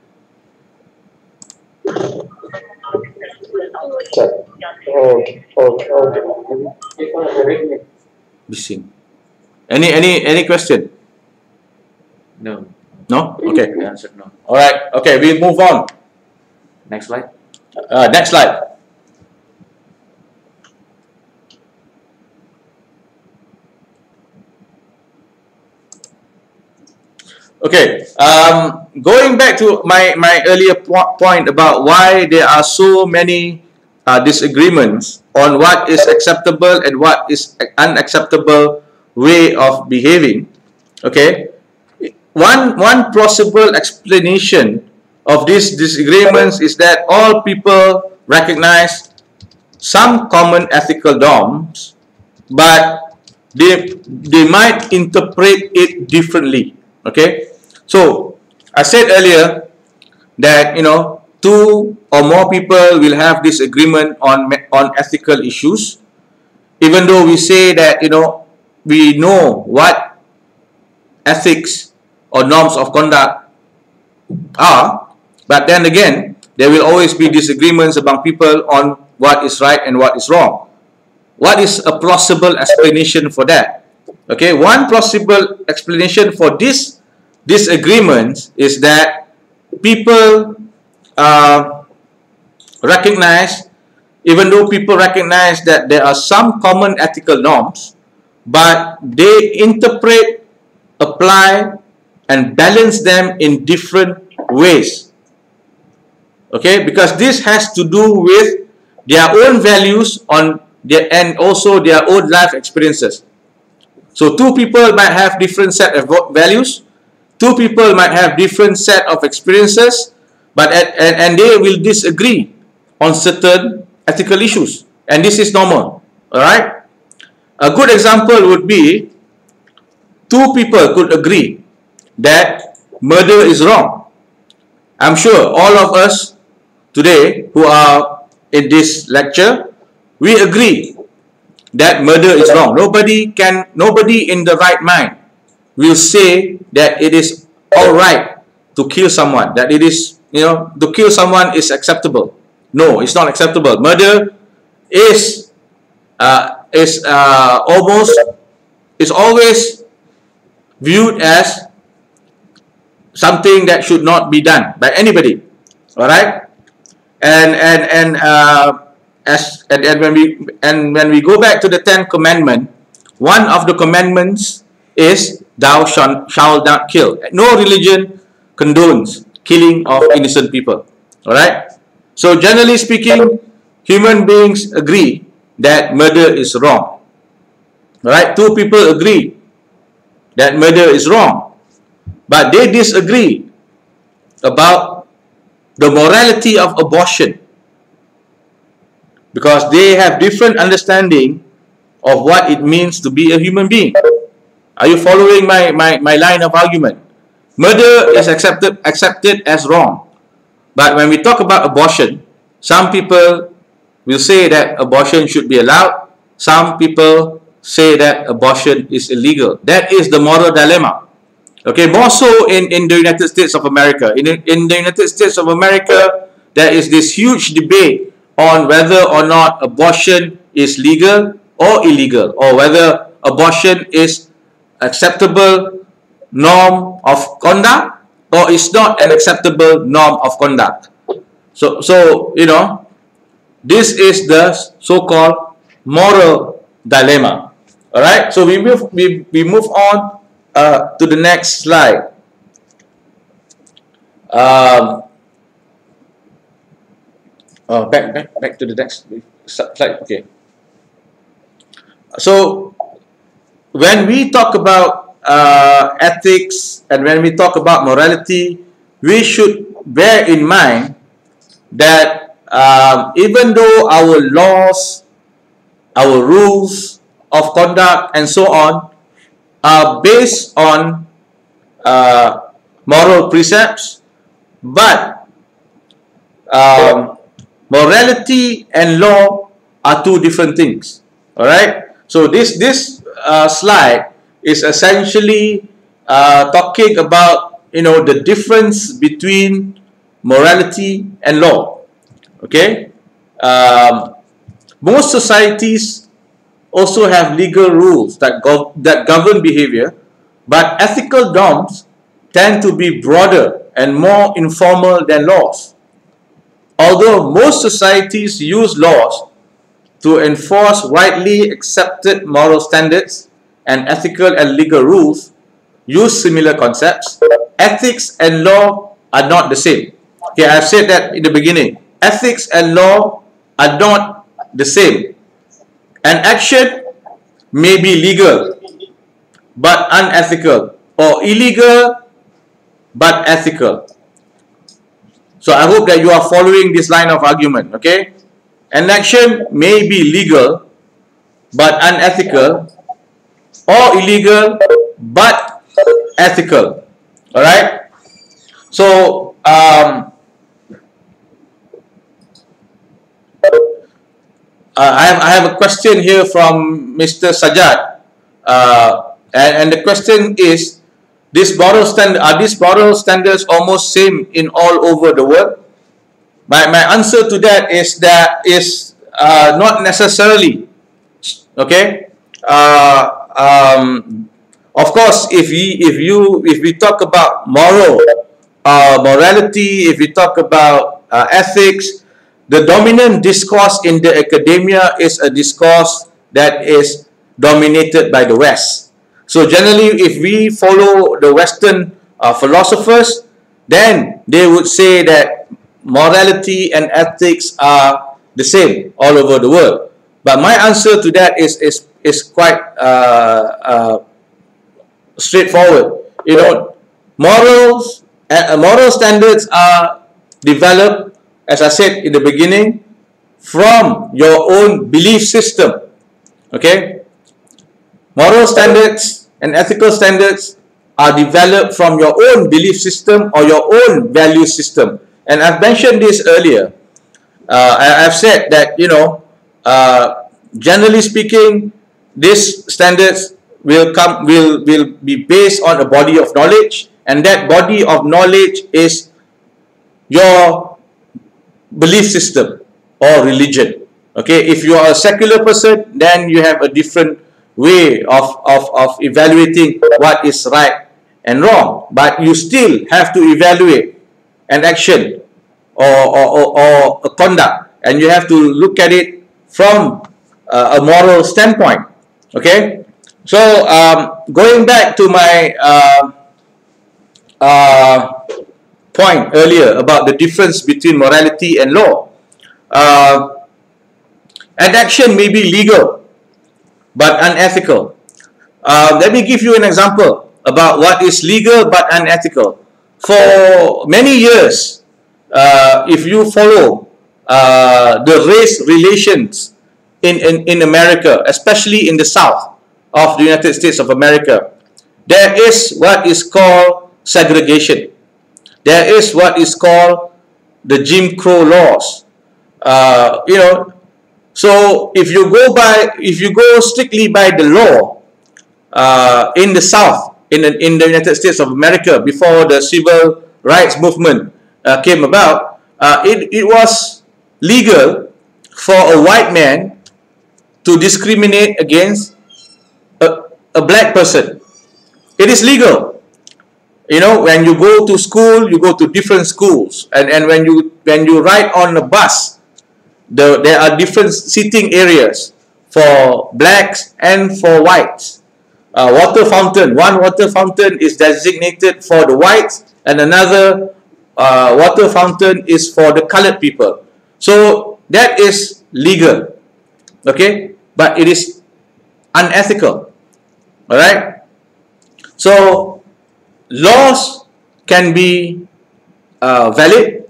Bising. Any question? No. No? Okay. The answer no. All right. Okay, we move on. Next slide. Next slide. Okay, going back to my earlier point about why there are so many disagreements on what is acceptable and what is unacceptable way of behaving. Okay, one possible explanation of these disagreements is that all people recognize some common ethical norms, but they might interpret it differently. Okay, so I said earlier that two or more people will have disagreement on ethical issues, even though we say that we know what ethics or norms of conduct are, but then again there will always be disagreements among people on what is right and what is wrong. What is a plausible explanation for that? Okay, one possible explanation for this disagreement is that people recognize, even though people recognize that there are some common ethical norms, but they interpret, apply, and balance them in different ways. Okay, because this has to do with their own values and also their own life experiences. So two people might have different set of values, two people might have different set of experiences, but and they will disagree on certain ethical issues, and this is normal. All right. A good example would be two people could agree that murder is wrong. I'm sure all of us today who are in this lecture, we agree that murder is wrong. Nobody in the right mind will say that it is all right to kill someone, that it is, to kill someone is acceptable. No, it's not acceptable. Murder is always viewed as something that should not be done by anybody. All right, and when we go back to the 10th commandment, one of the commandments is thou shalt not kill. No religion condones killing of innocent people. All right. So generally speaking, human beings agree that murder is wrong. All right. Two people agree that murder is wrong, but they disagree about the morality of abortion, because they have different understanding of what it means to be a human being. Are you following my line of argument? Murder is accepted as wrong, but when we talk about abortion, some people will say that abortion should be allowed. Some people say that abortion is illegal. That is the moral dilemma. Okay, more so in the United States of America. In the United States of America, there is this huge debate on whether or not abortion is legal or illegal, or whether abortion is acceptable norm of conduct or is not an acceptable norm of conduct. So this is the so-called moral dilemma. All right. So we move on to the next slide. Back to the next slide. Okay. So when we talk about ethics and when we talk about morality, we should bear in mind that even though our laws, our rules of conduct and so on are based on moral precepts, but morality and law are two different things. All right. So this slide is essentially talking about the difference between morality and law. Okay. Most societies also have legal rules that govern behavior, but ethical norms tend to be broader and more informal than laws. Although most societies use laws to enforce widely accepted moral standards and ethical and legal rules, use similar concepts. Ethics and law are not the same. Okay, I've said that in the beginning. Ethics and law are not the same. An action may be legal but unethical, or illegal but ethical. So I hope that you are following this line of argument, okay? An action may be legal but unethical, or illegal but ethical. All right? So I have a question here from Mr. Sajjad, and the question is: are these moral standards almost same in all over the world? My answer to that is not necessarily. Okay. Of course, if we talk about morality, if we talk about ethics, the dominant discourse in the academia is a discourse that is dominated by the West. So generally, if we follow the Western philosophers, then they would say that morality and ethics are the same all over the world. But my answer to that is quite straightforward. You know, moral standards are developed, as I said in the beginning, from your own belief system. Okay? Moral standards and ethical standards are developed from your own belief system or your own value system. And I've mentioned this earlier. I've said that, you know, generally speaking, these standards will be based on a body of knowledge, and that body of knowledge is your belief system or religion. Okay, if you are a secular person, then you have a different way of evaluating what is right and wrong, but you still have to evaluate an action or a conduct, and you have to look at it from a moral standpoint. Okay, so going back to my point earlier about the difference between morality and law. An action may be legal but unethical. Let me give you an example about what is legal but unethical. For many years, if you follow the race relations in America, especially in the South of the United States of America, there is what is called segregation. There is what is called the Jim Crow laws. You know, so if you go strictly by the law in the South, in the United States of America, before the civil rights movement came about, it was legal for a white man to discriminate against a black person. It is legal. You know, when you go to school, you go to different schools, and when you ride on a bus, there are different seating areas for blacks and for whites. Water fountain. One water fountain is designated for the whites, and another water fountain is for the colored people. So that is legal, okay, but it is unethical. All right. So laws can be valid,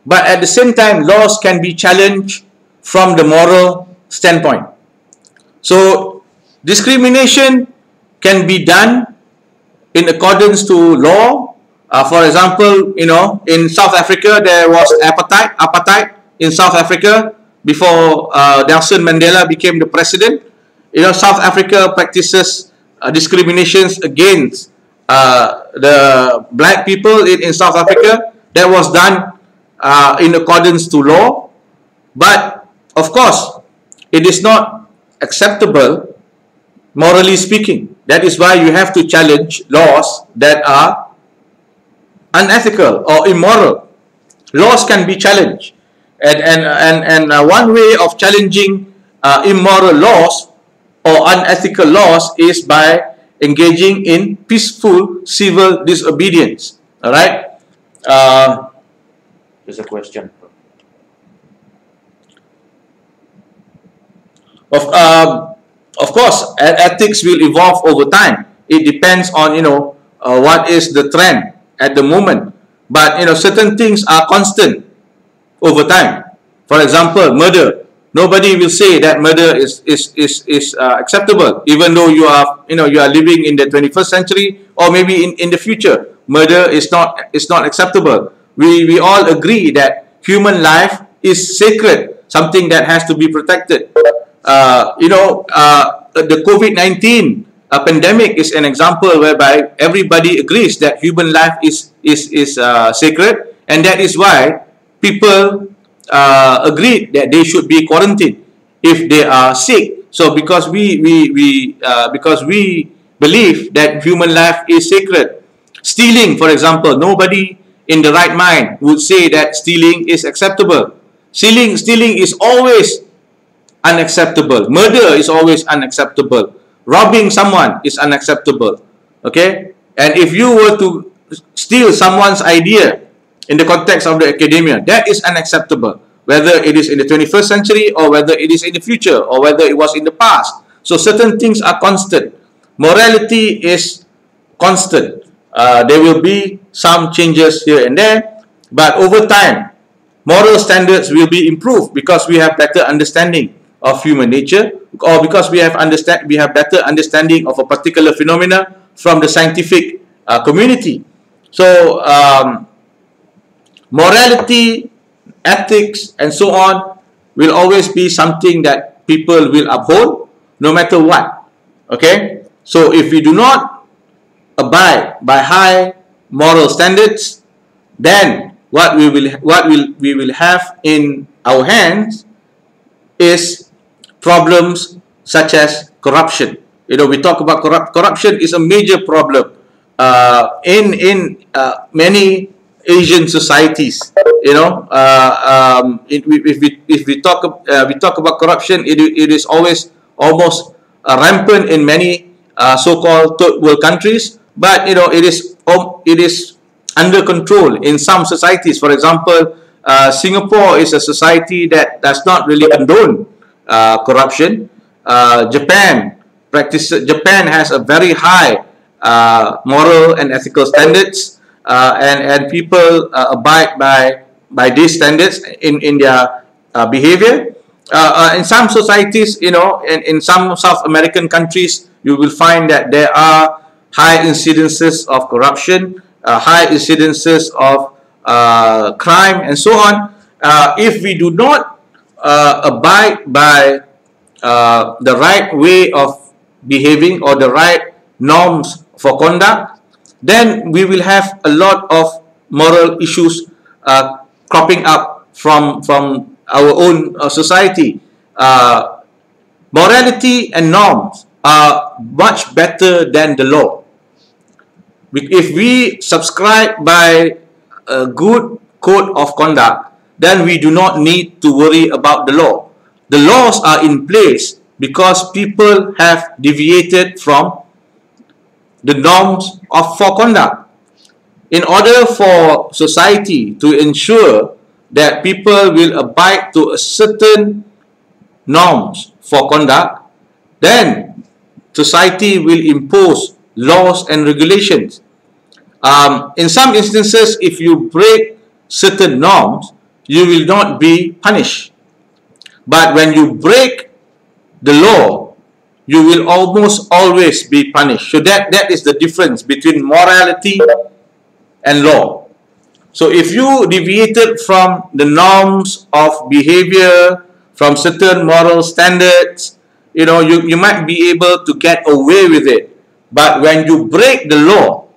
but at the same time, laws can be challenged from the moral standpoint. So discrimination can be done in accordance to law. For example, you know, in South Africa, there was apartheid in South Africa before Nelson Mandela became the president. You know, South Africa practices discriminations against the black people in South Africa. That was done in accordance to law, but of course it is not acceptable morally speaking. That is why you have to challenge laws that are unethical or immoral. Laws can be challenged, and one way of challenging immoral laws or unethical laws is by engaging in peaceful civil disobedience. All right. There's a question. Of course, ethics will evolve over time. It depends on what is the trend at the moment. But certain things are constant over time. For example, murder. Nobody will say that murder is acceptable, even though you are living in the 21st century, or maybe in the future. Murder is not acceptable. We all agree that human life is sacred, something that has to be protected. The COVID-19 pandemic is an example whereby everybody agrees that human life is sacred, and that is why people agreed that they should be quarantined if they are sick. So because we believe that human life is sacred. Stealing, for example, nobody in the right mind would say that stealing is acceptable. Stealing is always unacceptable. Murder is always unacceptable. Robbing someone is unacceptable. Okay? And if you were to steal someone's idea in the context of the academia, that is unacceptable. Whether it is in the 21st century, or whether it is in the future, or whether it was in the past. So certain things are constant. Morality is constant. There will be some changes here and there, but over time, moral standards will be improved because we have better understanding of human nature, or because we have better understanding of a particular phenomena from the scientific community. So morality, ethics, and so on will always be something that people will uphold no matter what. Okay, so if we do not abide by high moral standards, then what we will have in our hands is problems such as corruption. We talk about corruption is a major problem in many Asian societies. If we talk about corruption, it is always almost rampant in many so-called third world countries. But it is under control in some societies. For example, Singapore is a society that does not really condone corruption. Japan has a very high moral and ethical standards, and people abide by these standards in their behavior. In some societies, in some South American countries, you will find that there are high incidences of corruption, high incidences of crime, and so on. If we do not abide by the right way of behaving or the right norms for conduct, then we will have a lot of moral issues cropping up from our own society. Morality and norms are much better than the law. If we subscribe by a good code of conduct, then we do not need to worry about the law. The laws are in place because people have deviated from the norms for conduct. In order for society to ensure that people will abide to a certain norms for conduct, then society will impose laws and regulations. In some instances, if you break certain norms, you will not be punished. But when you break the law, you will almost always be punished. So that is the difference between morality and law. So if you deviated from the norms of behavior, from certain moral standards, you might be able to get away with it. But when you break the law,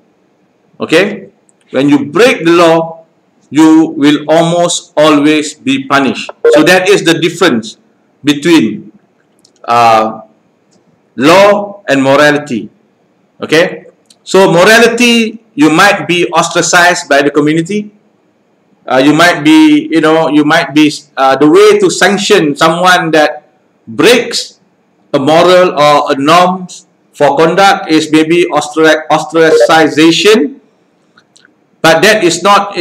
okay, when you break the law, you will almost always be punished. So that is the difference between law and morality. Okay, so morality, you might be ostracized by the community. You might be the way to sanction someone that breaks a moral or a norms for conduct is maybe ostracization, but that is not,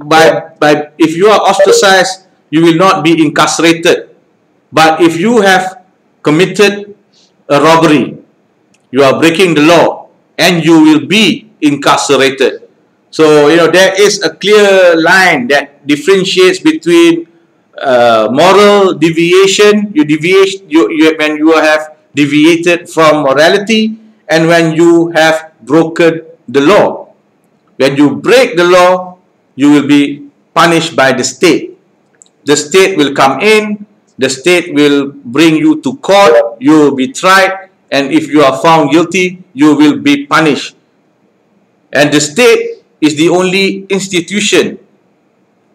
by if you are ostracized, you will not be incarcerated. But if you have committed a robbery, you are breaking the law, and you will be incarcerated. So there is a clear line that differentiates between moral deviation, when you have deviated from morality, and when you have broken the law. When you break the law, you will be punished by the state. The state will come in, the state will bring you to court, you will be tried, and if you are found guilty, you will be punished. And the state is the only institution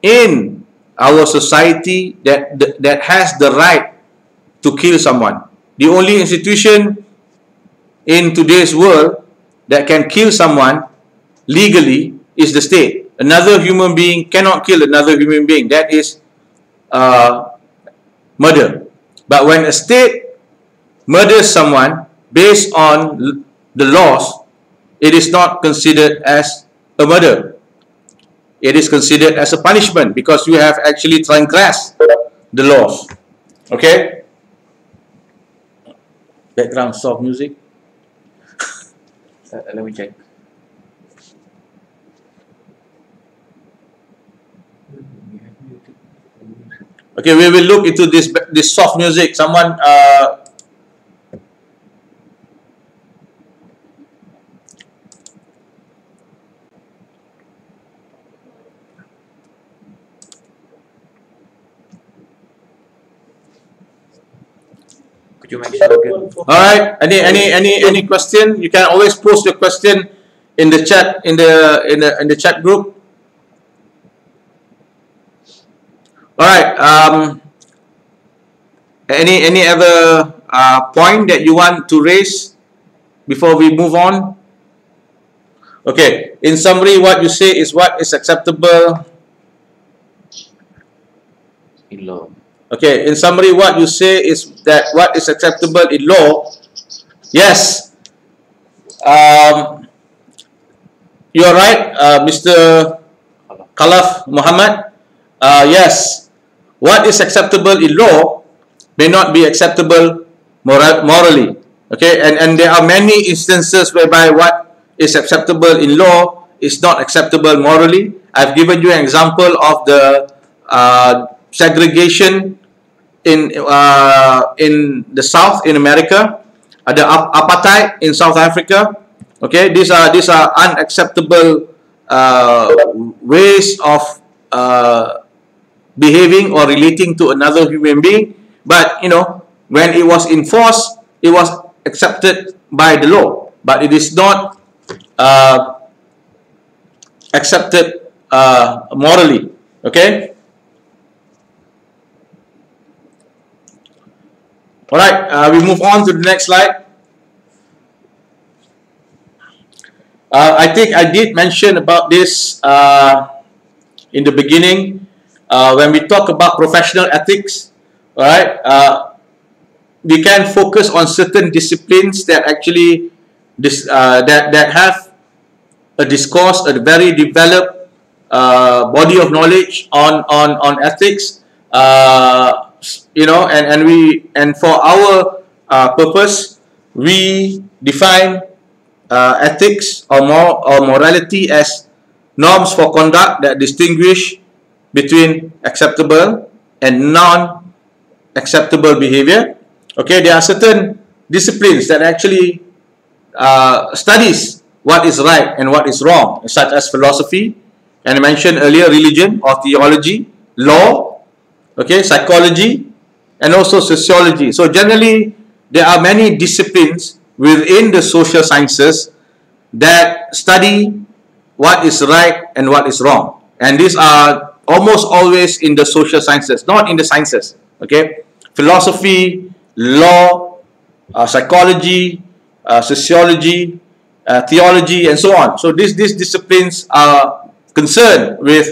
in our society that has the right to kill someone. The only institution in today's world that can kill someone legally is the state. Another human being cannot kill another human being. That is murder. But when a state murders someone based on the laws, it is not considered as a murder. It is considered as a punishment because you have actually transgressed the laws. Okay? Background soft music. Let me check. Okay, we will look into this soft music. Someone Could you mention again? all right, any question? You can always post your question in the chat, in the chat group. All right, any other point that you want to raise before we move on? Okay, in summary, what you say is what is acceptable In law. Okay, in summary, what you say is that what is acceptable in law, yes, you're right, Mr. Khalaf Muhammad. Yes, what is acceptable in law may not be acceptable morally. Okay, and there are many instances whereby what is acceptable in law is not acceptable morally. I've given you an example of the segregation in the South in America, the apartheid in South Africa. Okay, these are unacceptable ways of behaving or relating to another human being. But when it was enforced, it was accepted by the law, but it is not accepted morally. Okay. All right, we move on to the next slide. I think I did mention about this in the beginning when we talk about professional ethics. All right, we can focus on certain disciplines that actually that have a discourse, a very developed body of knowledge on ethics. And for our purpose, we define ethics or morality as norms for conduct that distinguish between acceptable and non-acceptable behavior. Okay, there are certain disciplines that actually studies what is right and what is wrong, such as philosophy, and I mentioned earlier religion or theology, law, okay, psychology, and also sociology. So generally, there are many disciplines within the social sciences that study what is right and what is wrong. And these are almost always in the social sciences, not in the sciences. Okay, philosophy, law, psychology, sociology, theology, and so on. So these disciplines are concerned with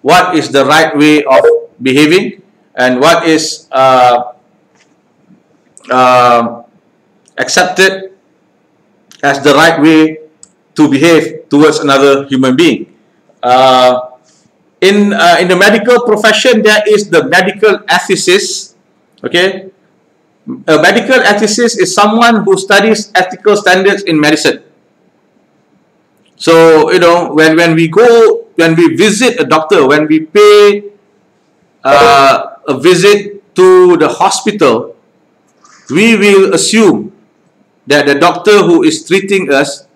what is the right way of behaving and what is accepted as the right way to behave towards another human being. In the medical profession, there is the medical ethicist. Okay, a medical ethicist is someone who studies ethical standards in medicine. So when we visit a doctor, when we pay a visit to the hospital, we will assume that the doctor who is treating us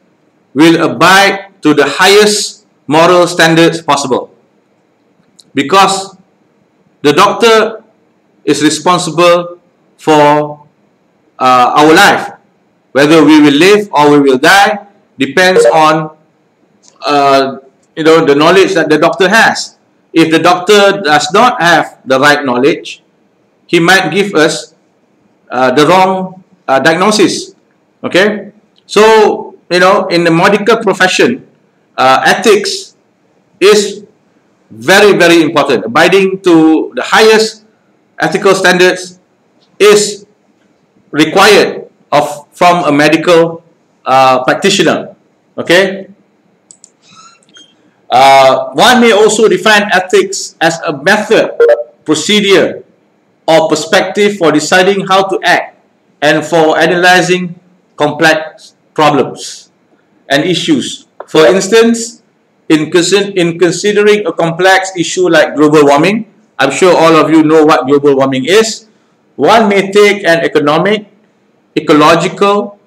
will abide to the highest moral standards possible, because the doctor is responsible for our life. Whether we will live or we will die depends on the knowledge that the doctor has. If the doctor does not have the right knowledge, he might give us the wrong diagnosis. Okay, so in the medical profession, ethics is very, very important. Abiding to the highest ethical standards is required from a medical practitioner. Okay. One may also define ethics as a method, procedure, or perspective for deciding how to act and for analyzing complex problems and issues. For instance, in considering a complex issue like global warming, I'm sure all of you know what global warming is. One may take an economic, ecological,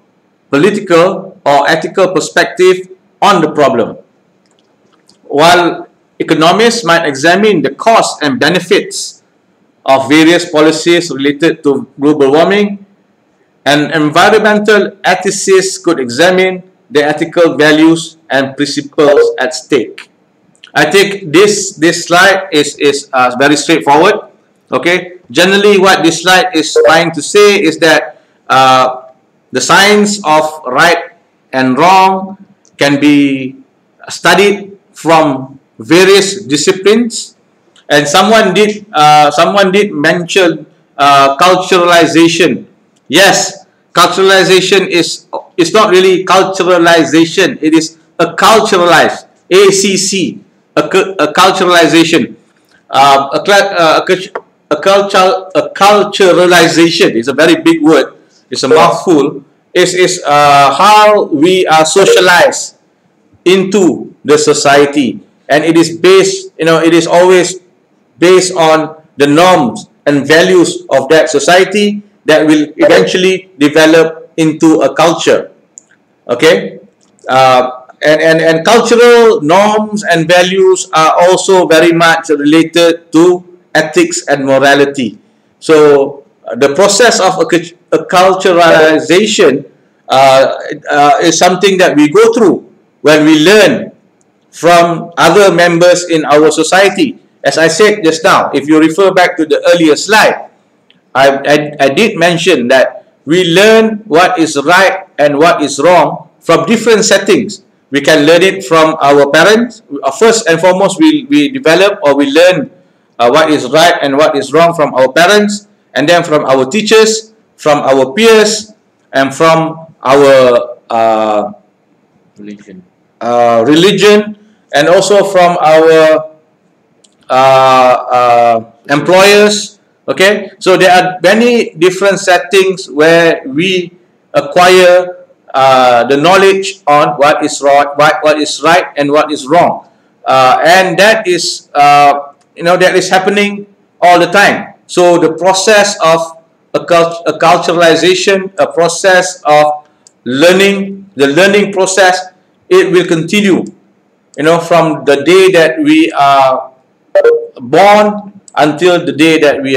political, or ethical perspective on the problem. While economists might examine the costs and benefits of various policies related to global warming, an environmental ethicist could examine the ethical values and principles at stake. I think this slide is very straightforward. Okay, generally what this slide is trying to say is that the science of right and wrong can be studied from various disciplines, and someone did mention culturalization. Yes, culturalization is not really culturalization. It is a culturalized, ACC, a culturalization. A culturalization is a very big word. It's a mouthful. Is how we are socialized into the society, and it is based. It is always based on the norms and values of that society that will eventually develop into a culture. Okay, and cultural norms and values are also very much related to ethics and morality. So the process of a culturalization is something that we go through when we learn from other members in our society. As I said just now, if you refer back to the earlier slide, I did mention that we learn what is right and what is wrong from different settings. We can learn it from our parents. First and foremost, we develop or we learn what is right and what is wrong from our parents, and then from our teachers, from our peers, and from our religion, and also from our employers. Okay, so there are many different settings where we acquire the knowledge on what is right and what is wrong, and that is that is happening all the time. So the process of a culturalization, a process of learning, the learning process, it will continue. From the day that we are born until the day that we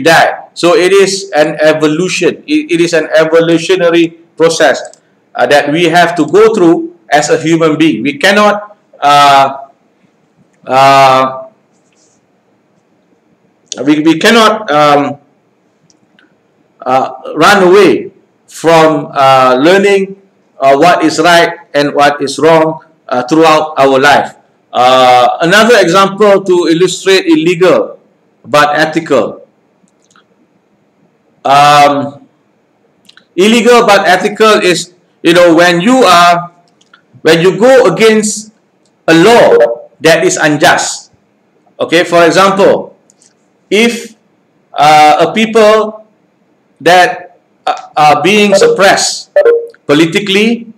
die. So it is an evolution. It is an evolutionary process that we have to go through as a human being. We cannot run away from learning what is right and what is wrong throughout our life. Another example to illustrate illegal but ethical. Illegal but ethical is you know, when you go against a law that is unjust. Okay, for example, if a people that are being suppressed politically,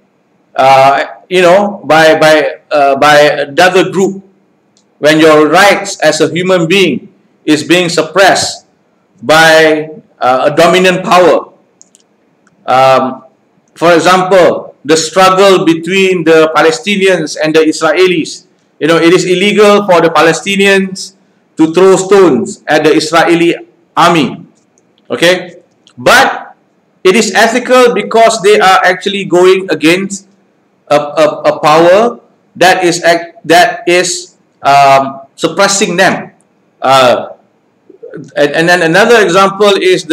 you know, by another group, when your rights as a human being is being suppressed by a dominant power. For example, the struggle between the Palestinians and the Israelis. You know, it is illegal for the Palestinians to throw stones at the Israeli army. Okay? But it is ethical because they are actually going against a power that is suppressing them. And then another example is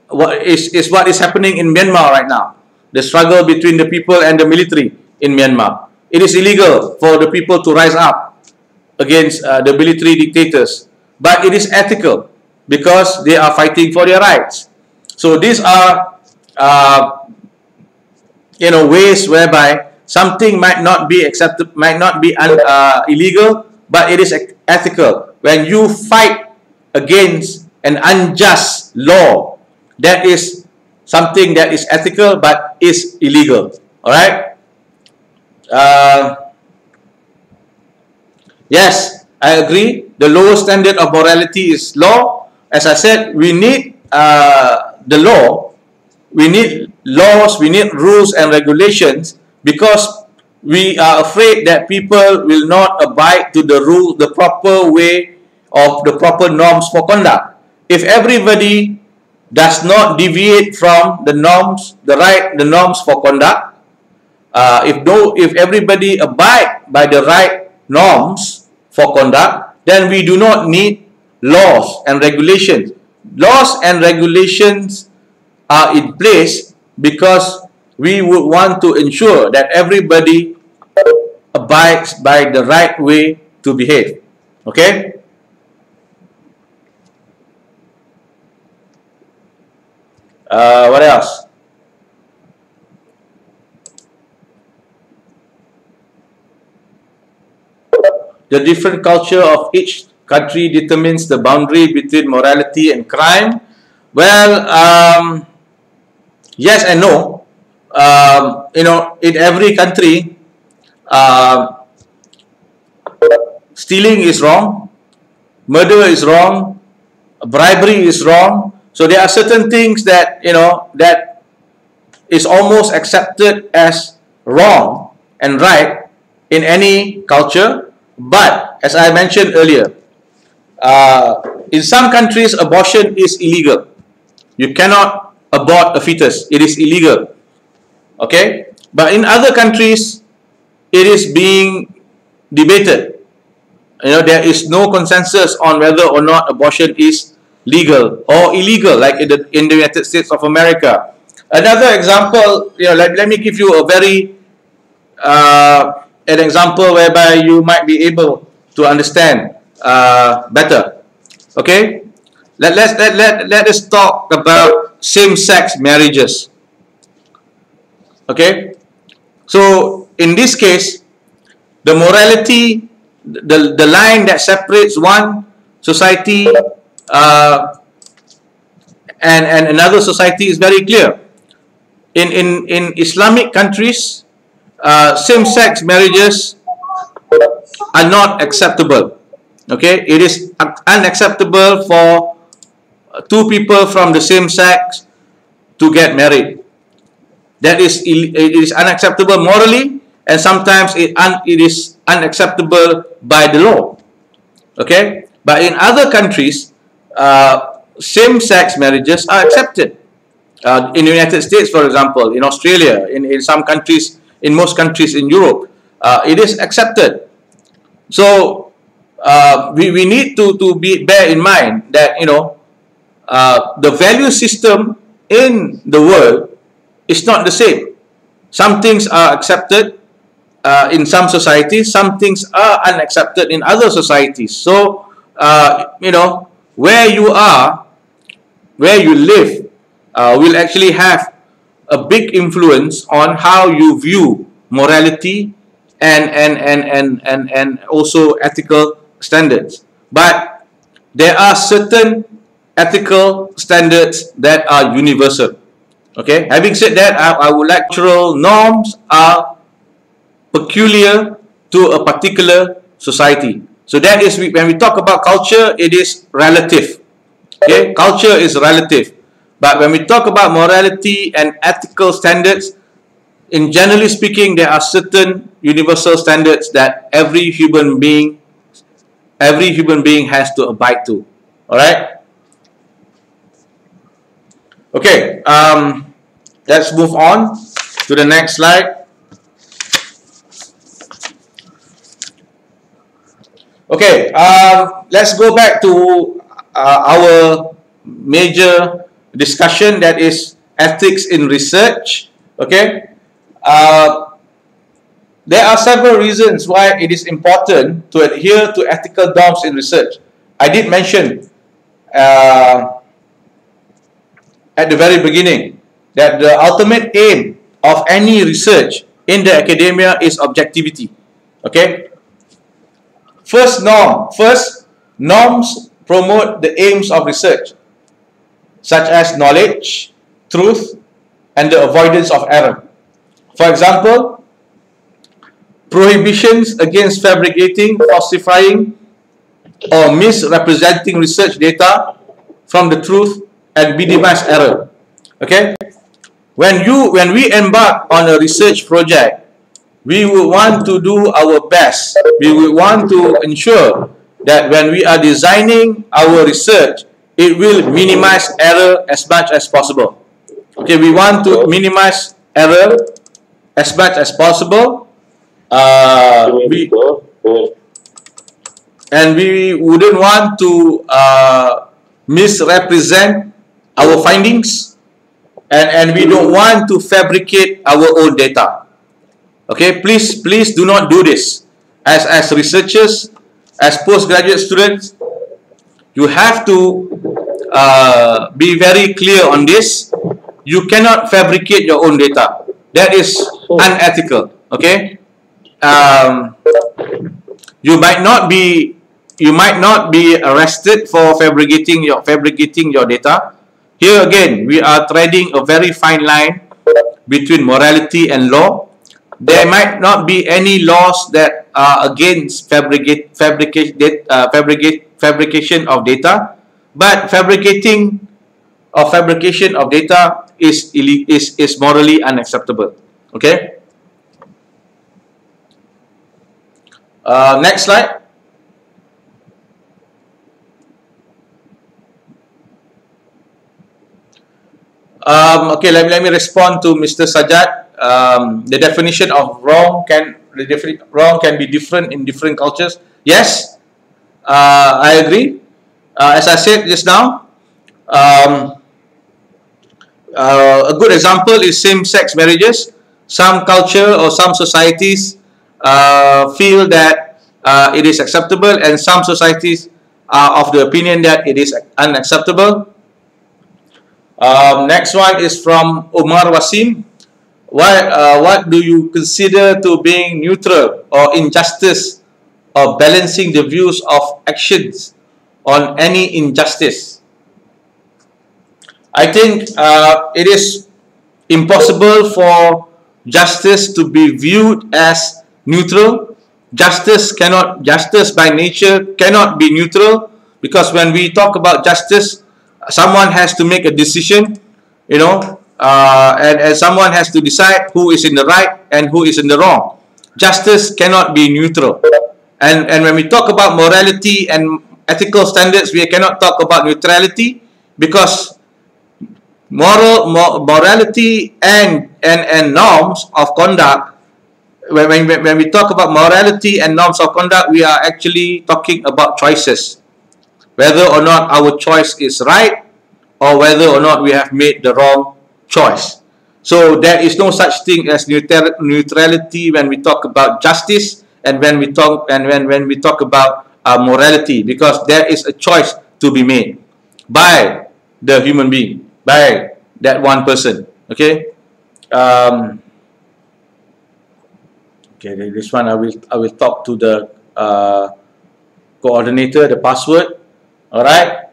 what is happening in Myanmar right now. The struggle between the people and the military in Myanmar. It is illegal for the people to rise up against the military dictators, but it is ethical because they are fighting for their rights. So these are you know, ways whereby something might not be accepted, might not be illegal, but it is ethical. When you fight against an unjust law, that is something that is ethical but is illegal. All right. Yes, I agree. The lowest standard of morality is law. As I said, we need the law. We need laws. We need rules and regulations because we are afraid that people will not abide to the rule, the proper way of the proper norms for conduct. If everybody does not deviate from the norms, the norms for conduct, if everybody abide by the right norms for conduct, then we do not need laws and regulations. Laws and regulations are in place because we would want to ensure that everybody abides by the right way to behave. Okay? What else? The different culture of each country determines the boundary between morality and crime. Well, yes and no. You know, in every country, stealing is wrong, murder is wrong, bribery is wrong. So there are certain things that, you know, that is almost accepted as wrong and right in any culture. But as I mentioned earlier, in some countries abortion is illegal. You cannot abort a fetus. It is illegal. Okay? But in other countries, it is being debated. You know, there is no consensus on whether or not abortion is legal or illegal, like in the United States of America. Another example, you know, let me give you a very an example whereby you might be able to understand better. Okay, let us talk about same-sex marriages. Okay, so in this case, the morality, the line that separates one society and another society is very clear. In Islamic countries, same-sex marriages are not acceptable. Okay, it is unacceptable for two people from the same sex to get married. That is, it is unacceptable morally, and sometimes it is unacceptable by the law. Okay, but in other countries, same-sex marriages are accepted. In the United States, for example, in Australia, in some countries, in most countries in Europe, it is accepted. So we need to bear in mind that, you know, the value system in the world is not the same. Some things are accepted in some societies, some things are unaccepted in other societies. So you know, where you are, where you live, will actually have a big influence on how you view morality and also ethical standards. But there are certain ethical standards that are universal. Okay, having said that, I would like cultural norms are peculiar to a particular society. So that is, when we talk about culture, it is relative. Okay, culture is relative. But when we talk about morality and ethical standards, in generally speaking, there are certain universal standards that every human being has to abide to. All right. Okay. Let's move on to the next slide. Okay. Let's go back to our major discussion, that is ethics in research. Okay. There are several reasons why it is important to adhere to ethical norms in research. I did mention at the very beginning that the ultimate aim of any research in the academia is objectivity. Okay. First, norms promote the aims of research, such as knowledge, truth, and the avoidance of error. For example, prohibitions against fabricating, falsifying, or misrepresenting research data from the truth and minimize error. Okay? When we embark on a research project, we will want to do our best. We will want to ensure that when we are designing our research, it will minimize error as much as possible. Okay, we want to minimize error as much as possible. We wouldn't want to misrepresent our findings, and we don't want to fabricate our own data. Okay, please do not do this. As researchers, as postgraduate students, you have to be very clear on this. You cannot fabricate your own data. That is unethical. Okay. You might not be arrested for fabricating your data. Here again, we are treading a very fine line between morality and law. There might not be any laws that are against fabrication of data, but fabrication of data is morally unacceptable. Okay. Next slide. Okay, let me respond to Mr. Sajjad. The definition of wrong can be different in different cultures. Yes, I agree. As I said just now, a good example is same-sex marriages. Some culture or some societies feel that it is acceptable, and some societies are of the opinion that it is unacceptable. Next one is from Omar Wasim. What do you consider to being neutral or injustice, or balancing the views of actions on any injustice? I think it is impossible for justice to be viewed as neutral. Justice by nature cannot be neutral, because when we talk about justice, someone has to make a decision, you know, and someone has to decide who is in the right and who is in the wrong. Justice cannot be neutral. And when we talk about morality and ethical standards, we cannot talk about neutrality, because morality and norms of conduct, when we talk about morality and norms of conduct, we are actually talking about choices. Whether or not our choice is right, or whether or not we have made the wrong choice. So there is no such thing as neutrality when we talk about justice, and when we talk about morality, because there is a choice to be made by the human being, by that one person. Okay. Okay, this one I will talk to the coordinator, the password. All right.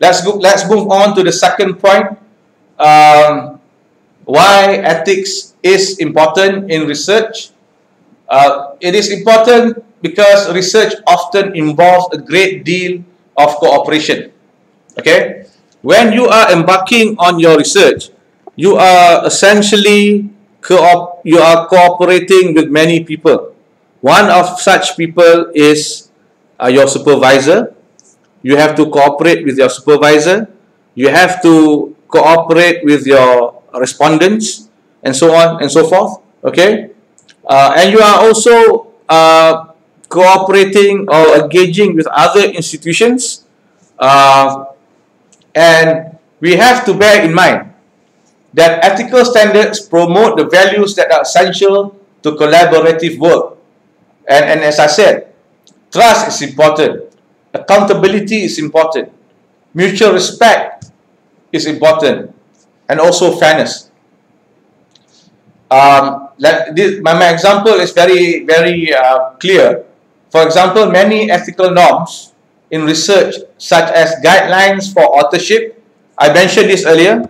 Let's move on to the second point. Why ethics is important in research. It is important because research often involves a great deal of cooperation. Okay, when you are embarking on your research, you are essentially cooperating with many people. One of such people is your supervisor. You have to cooperate with your supervisor. You have to cooperate with your respondents, and so on and so forth. Okay, and you are also cooperating or engaging with other institutions, and we have to bear in mind that ethical standards promote the values that are essential to collaborative work. And as I said, trust is important, accountability is important, mutual respect is important, and also fairness. My example is very clear. For example, many ethical norms in research, such as guidelines for authorship, I mentioned this earlier,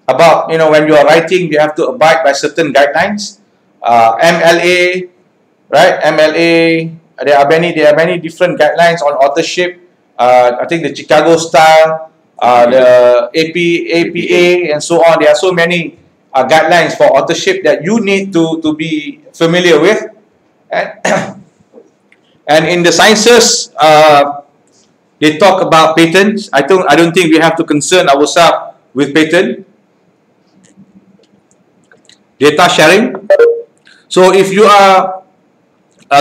about, when you are writing, you have to abide by certain guidelines. MLA, right? MLA. There are many different guidelines on authorship. I think the Chicago style, the APA, and so on. There are so many guidelines for authorship that you need to be familiar with. And in the sciences, they talk about patents. I don't think we have to concern ourselves with patent. Data sharing. So if you are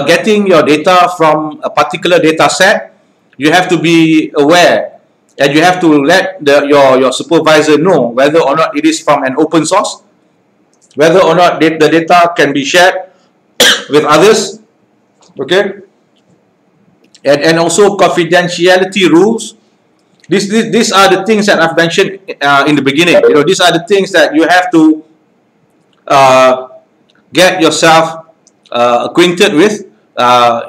getting your data from a particular data set, you have to be aware, and you have to let your supervisor know whether or not it is from an open source, whether or not the data can be shared with others. Okay, and also confidentiality rules. These are the things that I've mentioned in the beginning. These are the things that you have to get yourself acquainted with.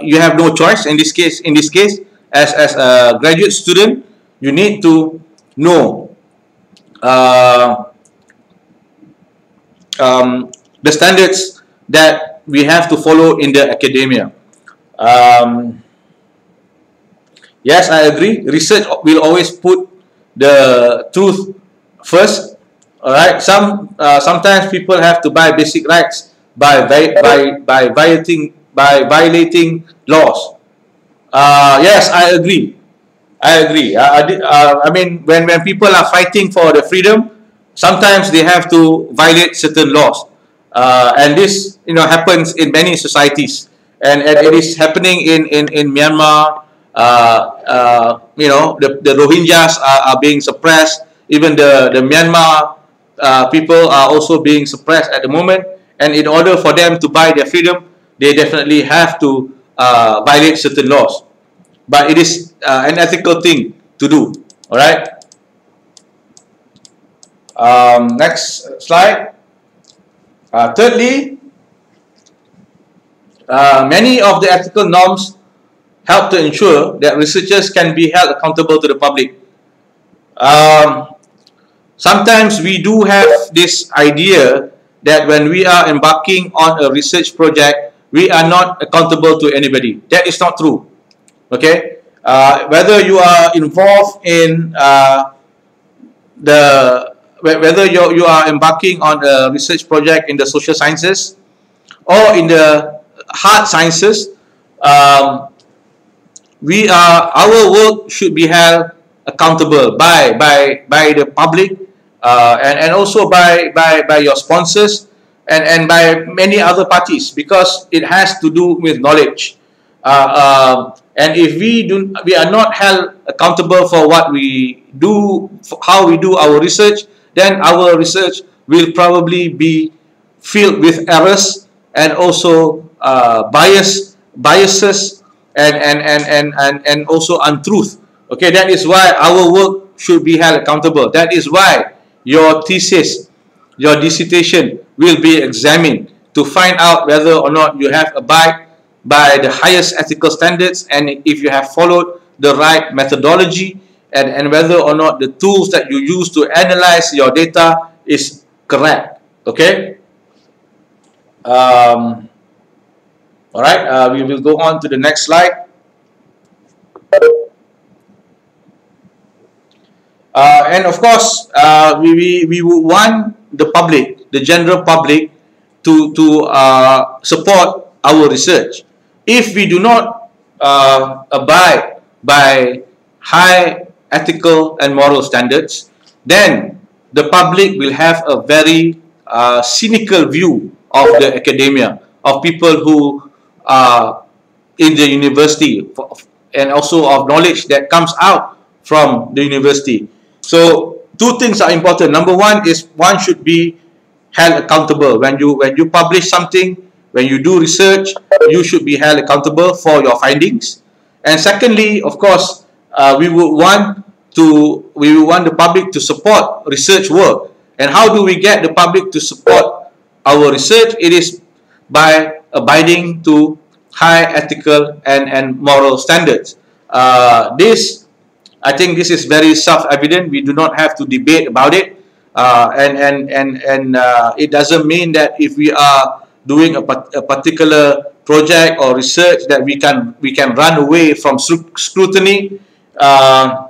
You have no choice in this case. As a graduate student, you need to know the standards that we have to follow in the academia. Yes, I agree. Research will always put the truth first. All right. Sometimes people have to buy basic rights by violating laws. Yes, I agree. I mean, when people are fighting for the freedom, sometimes they have to violate certain laws, and this happens in many societies, and it is happening in Myanmar. The Rohingyas are being suppressed. Even the Myanmar people are also being suppressed at the moment, and in order for them to buy their freedom, they definitely have to violate certain laws. But it is an ethical thing to do. All right. Next slide. Thirdly, many of the ethical norms help to ensure that researchers can be held accountable to the public. Sometimes we do have this idea that when we are embarking on a research project, we are not accountable to anybody. That is not true. Okay, whether you are involved in whether you are embarking on a research project in the social sciences or in the hard sciences, our work should be held accountable by the public, and also by your sponsors, and by many other parties, because it has to do with knowledge. And if we are not held accountable for what we do, how we do our research, then our research will probably be filled with errors and also biases and also untruth. Okay, that is why our work should be held accountable. That is why your thesis your dissertation will be examined to find out whether or not you have abided by the highest ethical standards, and if you have followed the right methodology, and whether or not the tools that you use to analyze your data is correct. Okay. All right. We will go on to the next slide. And of course, we would want the public, the general public, to support our research. If we do not abide by high ethical and moral standards, then the public will have a very cynical view of the academia, of people who are in the university, and also of knowledge that comes out from the university. So two things are important. Number one is one should be held accountable. When you publish something, when you do research, you should be held accountable for your findings. And secondly, of course, we would want the public to support research work. And how do we get the public to support our research? It is by abiding to high ethical and moral standards. I think this is very self-evident. We do not have to debate about it, and it doesn't mean that if we are doing a particular project or research that we can run away from scrutiny. And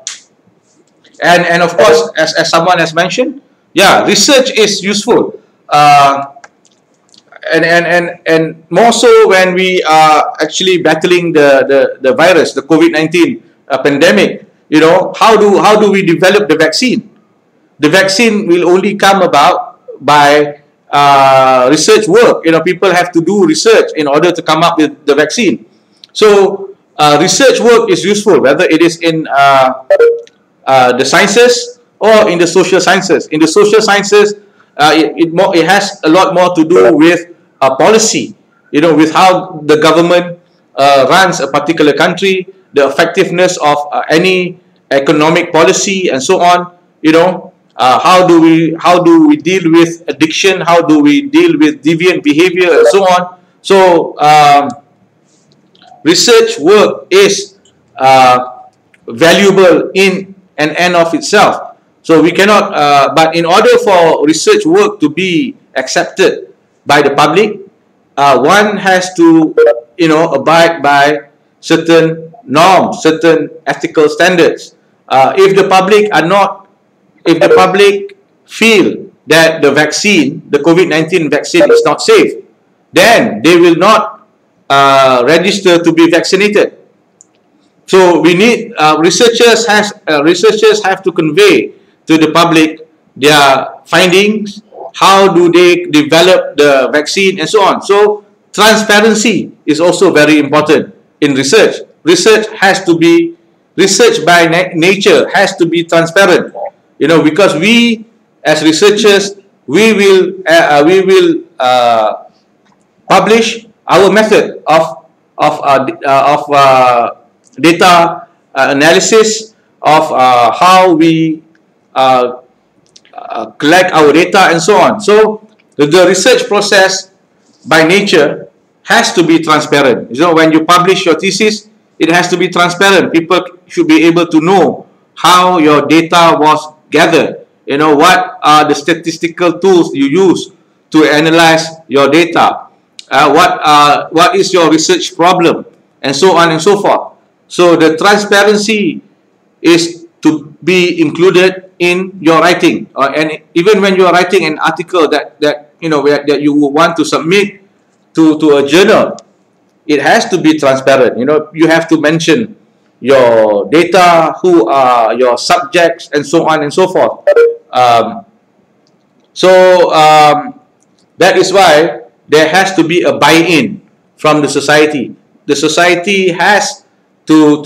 of course, as someone has mentioned, yeah, research is useful, and more so when we are actually battling the virus, the COVID-19 pandemic. You know, how do we develop the vaccine? The vaccine will only come about by research work. You know, people have to do research in order to come up with the vaccine. So research work is useful, whether it is in the sciences or in the social sciences. In the social sciences, it has a lot more to do with policy. You know, with how the government runs a particular country, the effectiveness of any economic policy, and so on. You know, how do we deal with addiction? How do we deal with deviant behavior, and so on? So research work is valuable in and of itself. So we cannot. But in order for research work to be accepted by the public, one has to, you know, abide by certain norms, certain ethical standards. If the public feel that the vaccine, the COVID-19 vaccine, is not safe, then they will not register to be vaccinated. So we need researchers have to convey to the public their findings, how do they develop the vaccine, and so on. So transparency is also very important in research. Research by nature has to be transparent, you know, because we as researchers we will publish our method of data analysis, of how we collect our data, and so on. So the research process by nature has to be transparent. You know, when you publish your thesis, it has to be transparent. People should be able to know how your data was gathered. You know, what are the statistical tools you use to analyze your data. What is your research problem, and so on and so forth. So the transparency is to be included in your writing, and even when you are writing an article that you know that you want to submit to a journal, it has to be transparent. You know, you have to mention your data, who are your subjects, and so on and so forth. That is why there has to be a buy-in from the society. The society has to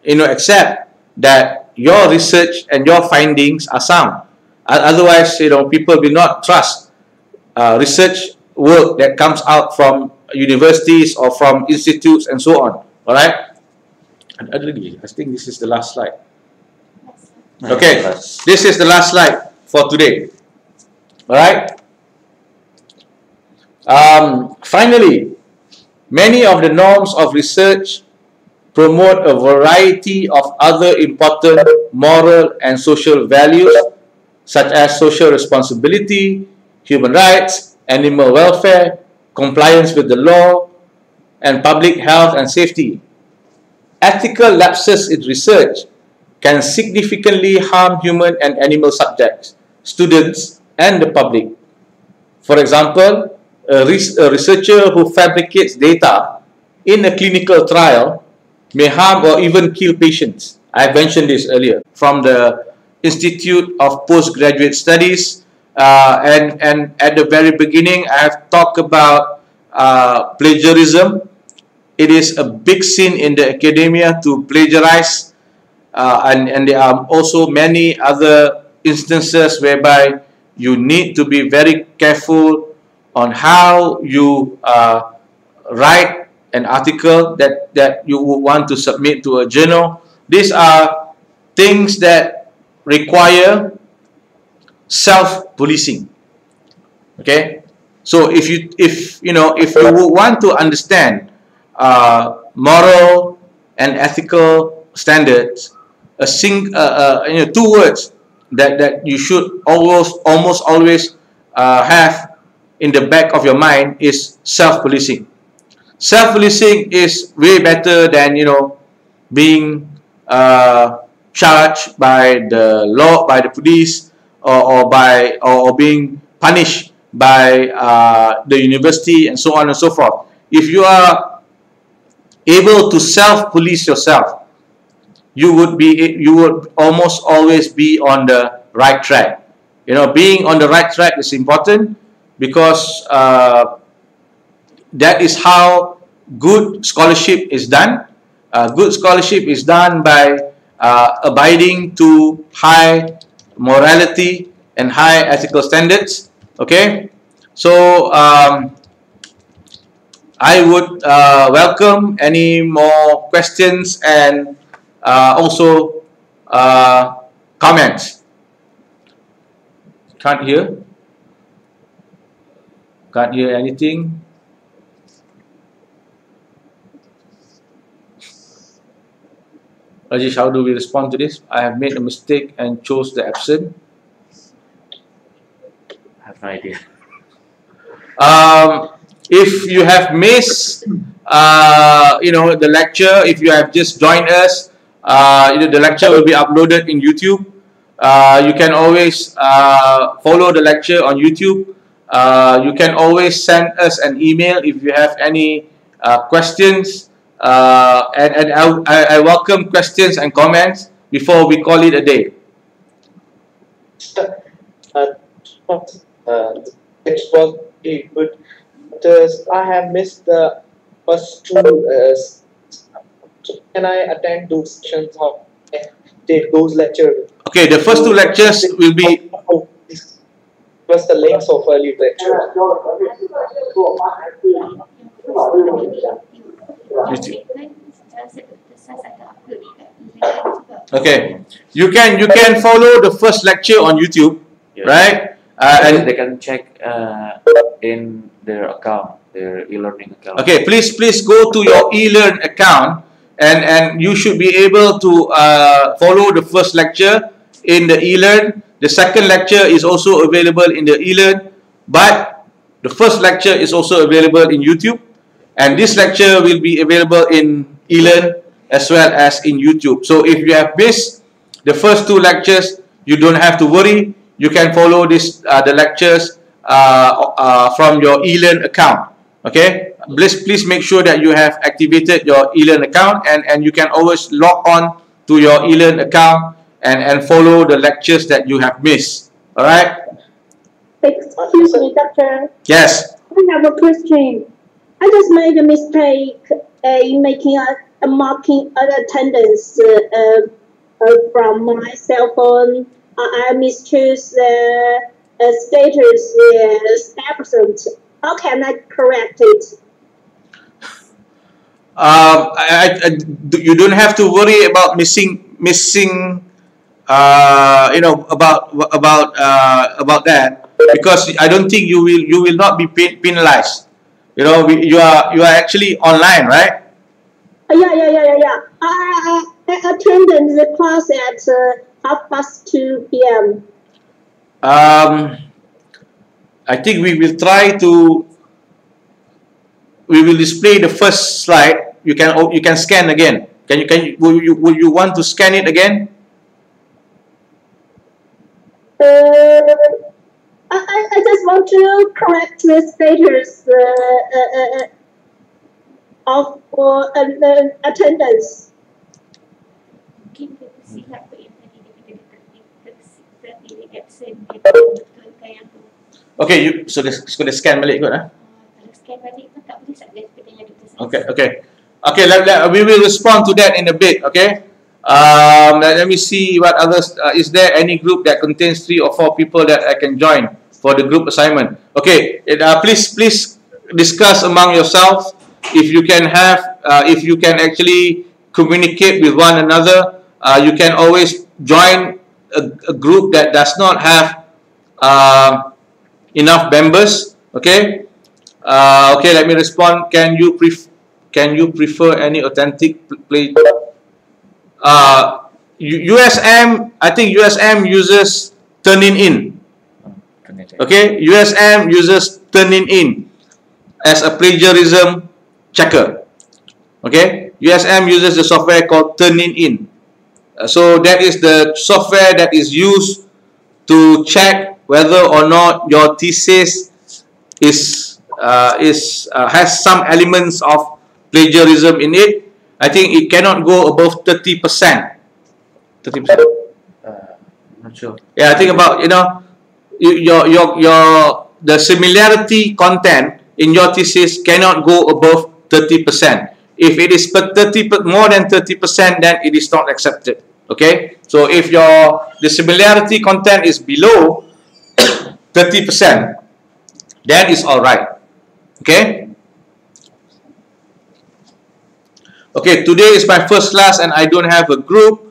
you know, accept that your research and your findings are sound. Otherwise, you know, people will not trust research work that comes out from universities or from institutes and so on. All right. I think this is the last slide. Okay, this is the last slide for today. All right. Finally, many of the norms of research promote a variety of other important moral and social values, such as social responsibility, human rights, animal welfare, compliance with the law, and public health and safety. Ethical lapses in research can significantly harm human and animal subjects, students, and the public. For example, a researcher who fabricates data in a clinical trial may harm or even kill patients. I mentioned this earlier from the Institute of Postgraduate Studies. And at the very beginning, I have talked about plagiarism. It is a big sin in the academia to plagiarize, and there are also many other instances whereby you need to be very careful on how you write an article that you would want to submit to a journal. These are things that require self-policing. Okay, so if you want to understand moral and ethical standards, two words that you should almost always have in the back of your mind is self-policing. Self-policing is way better than being charged by the law, by the police, or being punished by the university, and so on and so forth. If you are able to self-police yourself, you would almost always be on the right track. Being on the right track is important because that is how good scholarship is done. Good scholarship is done by abiding to high morality and high ethical standards. Okay, so I would welcome any more questions and also comments. Can't hear anything. Rajesh, how do we respond to this? I have made a mistake and chose the absent. I have no idea. If you have missed, the lecture, if you have just joined us, the lecture will be uploaded in YouTube. You can always follow the lecture on YouTube. You can always send us an email if you have any questions. And I welcome questions and comments before we call it a day. It was good. I have missed the first two. Can I attend those sessions or take those lectures? Okay, the first two lectures will be. Plus the links of early lectures. Okay, you can follow the first lecture on YouTube, Yeah. right? And they can check in their account, their e-learning account. Okay, please go to your e-learn account, and you should be able to follow the first lecture in the e-learn. The second lecture is also available in the e-learn, but the first lecture is also available in YouTube, and this lecture will be available in e-learn as well as in YouTube. So if you have missed the first two lectures, you don't have to worry. You can follow the lectures from your e-learn account. Okay, please make sure that you have activated your e-learn account, and you can always log on to your e-learn account and follow the lectures that you have missed. All right. Excuse me, doctor. Yes. I have a question. I just made a mistake in making a marking attendance from my cell phone. I mischools status as absent. How can I correct it? You don't have to worry about missing. About that. because I don't think you will not be penalized. You know, you are actually online, right? Yeah. I attended the class at 2:30 p.m. I think we will try to. We will display the first slide. You can scan again. Would you want to scan it again? I just want to correct the status of attendance. Mungkin kita silap apa yang tadi dia kata dia absent dia betulkan yang tu. Okay, you sudah scan balik kot ah. Kalau scan balik tu tak boleh subject dengan Dr. Sains. Okay. We will respond to that in a bit. Okay. Let me see what others. Is there any group that contains 3 or 4 people that I can join for the group assignment? Okay. Please discuss among yourselves if you can have. If you can actually communicate with one another. You can always join a group that does not have enough members. Okay. Okay. Let me respond. Can you prefer any authentic play? USM, I think USM uses turning in. Okay, USM uses turning in as a plagiarism checker. Okay, USM uses the software called turning in. So that is the software that is used to check whether or not your thesis has some elements of plagiarism in it. I think it cannot go above 30%. 30%. I'm not sure. Yeah, I think about, you know, the similarity content in your thesis cannot go above 30%. If it is more than 30%, then it is not accepted. Okay. So if the similarity content is below 30%, that is all right. Okay. Okay, today is my first class and I don't have a group.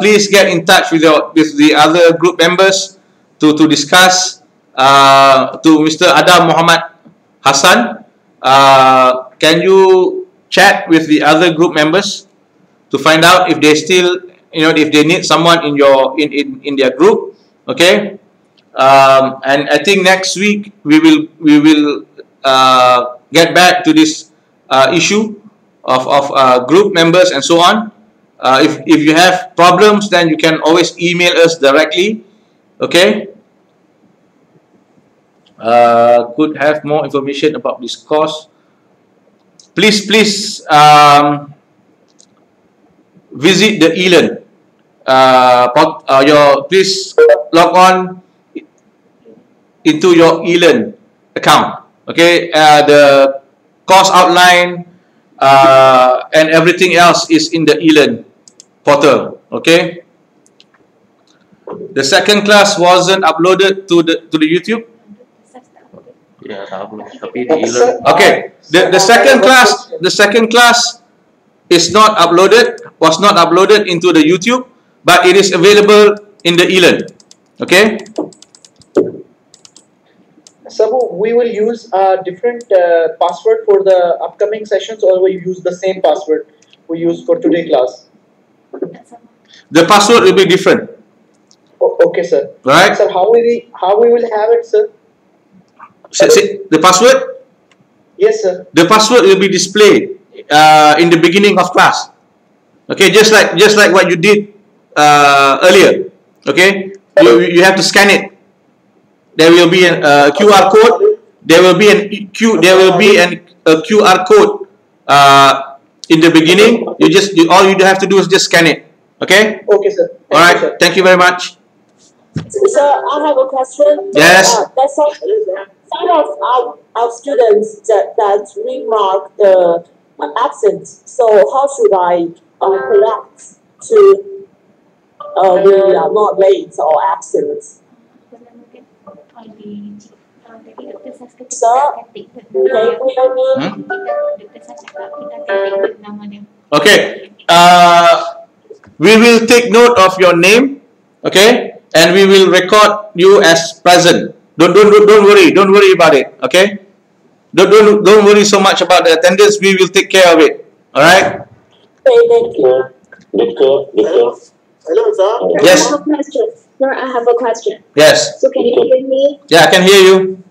Please get in touch with the other group members to discuss. To Mr. Adam Muhammad Hassan, can you chat with the other group members to find out if they still, you know, if they need someone in their group? Okay, and I think next week we will get back to this issue of group members and so on. If you have problems, then you can always email us directly. Okay. Could have more information about this course. Please visit the eLearn. Please log on into your eLearn account. Okay. The course outline and everything else is in the eLearn portal. Okay. The second class wasn't uploaded to the YouTube. Yeah, tapi di e-learn. Okay. The second class is not uploaded. Was not uploaded into the YouTube, but it is available in the eLearn. Okay. So we will use a different password for the upcoming sessions, or we use the same password we use for today's class? The password will be different. Okay, sir. Right. Sir, how we will have it, sir? The password? Yes, sir. The password will be displayed in the beginning of class. Okay, just like what you did earlier. Okay, you have to scan it. There will be a QR code. There will be a QR code in the beginning. All you have to do is just scan it. Okay. Okay, sir. All right. Thank you very much. Sir, I have a question. Yes. That's some of our students that remark the absent. So how should I correct to we are not late or absent? Okay. We will take note of your name. Okay, and we will record you as present. Don't worry about it. Okay. Don't worry so much about the attendance. We will take care of it. All right. Thank you. Hello, sir. Yes. I have a question. Sir, I have a question. Yes. So can you hear me? Yeah, I can hear you.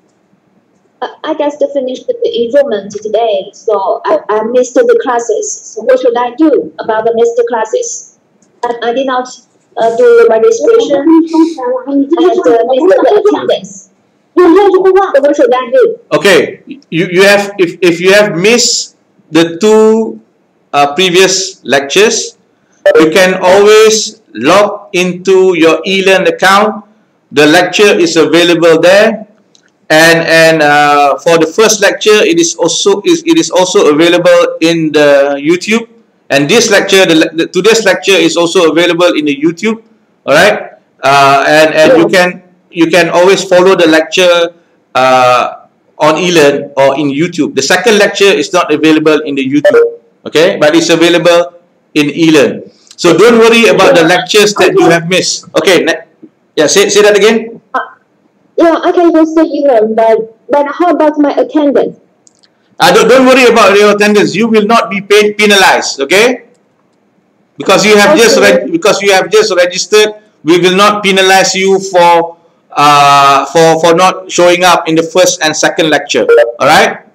I just finished the enrollment today, so I missed the classes. So what should I do about the missed classes? I did not do the registration and missed the attendance. So what should I do? Okay, you have if you have missed the two previous lectures, you can always log into your eLearn account. The lecture is available there, and for the first lecture, it is also available in the YouTube. And this lecture, today's lecture is also available in the YouTube. All right, and you can always follow the lecture on eLearn or in YouTube. The second lecture is not available in the YouTube, okay, but it's available in eLearn. So don't worry about the lectures that you have missed. Okay, yeah, say that again. Yeah, I can use the eLearn, but how about my attendance? Don't worry about your attendance. You will not be penalized, okay? Because you have just registered, we will not penalize you for not showing up in the first and second lecture. All right?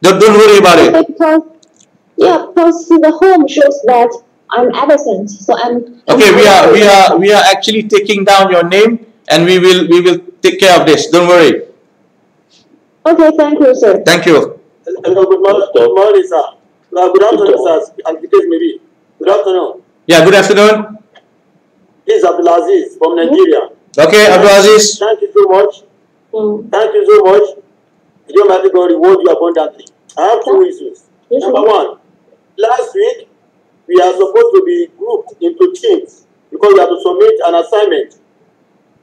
Don't worry about it. Because the home shows that I'm absent, so I'm. Okay, we are actually taking down your name, and we will take care of this. Don't worry. Okay, thank you, sir. Thank you. Hello, good morning, sir. Good afternoon, sir. Maybe. Good afternoon. Yeah, good afternoon. This is Abdulaziz from Nigeria. Okay, Abdulaziz. Thank you so much. Thank you so much. The Almighty God reward you abundantly. I have two issues. Number one, last week we are supposed to be grouped into teams because we have to submit an assignment.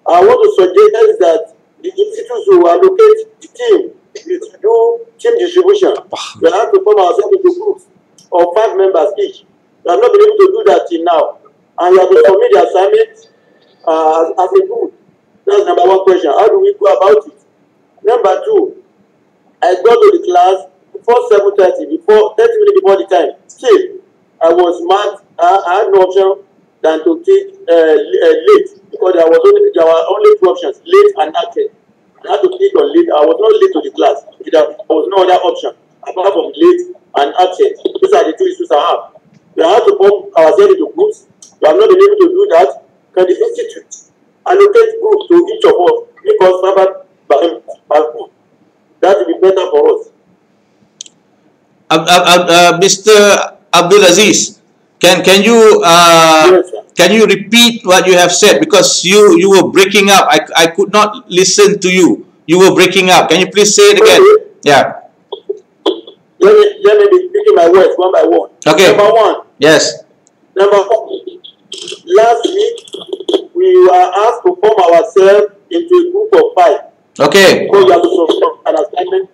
I want to suggest that the institutes will allocate the team to do team distribution. We have to form ourselves into groups of 5 members each. We have not been able to do that till now. And we have to submit the assignment as a group. That's number one question. How do we go about it? Number two, I got to the class before 7:30, before 30 minutes before the time. Still, I was mad. I had no option than to take late because there were only 2 options, late and active. I had to click on late. I was not late to the class. There was no other option apart from late and absent. These are the 2 issues I have. We have to form ourselves into groups. We have not been able to do that. Can the institute allocate groups to each of us because by group? That will be better for us. Mr. Abdulaziz, can you Yes, can you repeat what you have said, because you were breaking up. I could not listen to you. You were breaking up. Can you please say it again? Yeah. Let me be speaking my words one by one. Okay. Number one. Yes. Number one. Last week we were asked to form ourselves into a group of 5. Okay. Because we have to submit an assignment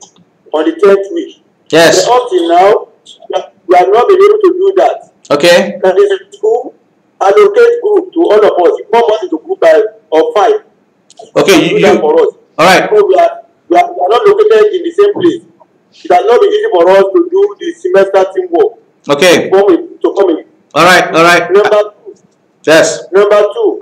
on the 10th week. Yes. But up till now, we have not been able to do that. Okay. And the school allocate group to all of us. It form us into group of 5. Okay. Do that for us. All right. Because we are not located in the same place. It has not been easy for us to do the semester teamwork. Okay. To come in. All right. All right. Number 2. Yes. Number 2.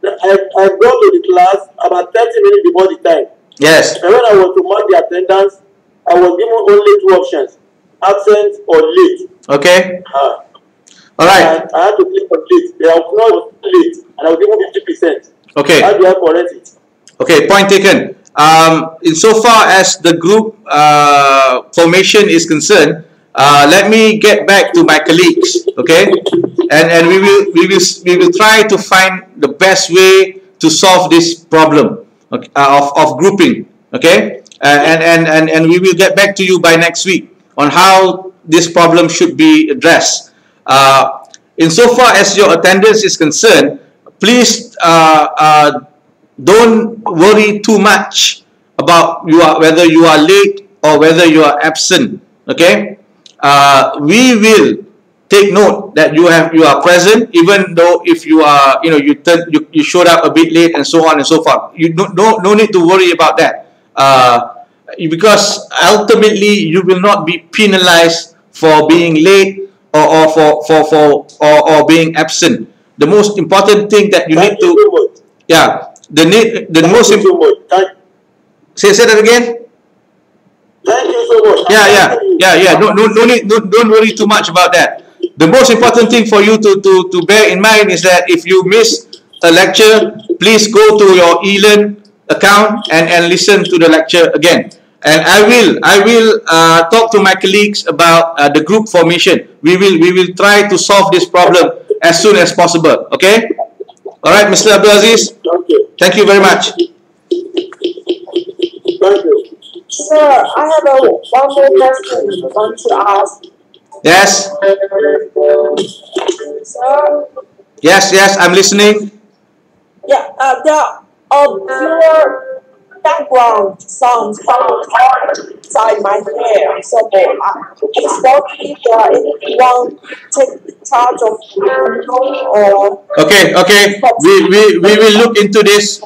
I go to the class about 30 minutes before the time. Yes. And when I was to mark the attendance, I was given only 2 options: absent or late. Okay. All right. And I had to click on late. There was not late, and I was given 50%. Okay. How do I correct it? Okay. Point taken. Insofar as the group formation is concerned, let me get back to my colleagues. Okay. And we will try to find the best way to solve this problem, okay, of grouping. Okay. And we will get back to you by next week on how this problem should be addressed. Insofar as your attendance is concerned, please don't worry too much about whether you are late or whether you are absent. Okay, we will take note that you are present, even though if you are, you showed up a bit late and so on and so forth. You no need to worry about that, because ultimately you will not be penalized for being late or being absent. The most important thing that you need to, yeah, the most important. Say that again. Thank you so much. Yeah. Don't worry too much about that. The most important thing for you to bear in mind is that if you miss a lecture, please go to your eLearn account and listen to the lecture again. And I will talk to my colleagues about the group formation. We will try to solve this problem as soon as possible. Okay. All right, Mr. Abdul Aziz. Okay. Thank you very much. Thank you. Sir, I have one more question I want to ask. Yes. Sir? Yes, I'm listening. Yeah, your background sounds inside my hair. So I just wondering if there are anyone take charge of or Okay. We will look into this.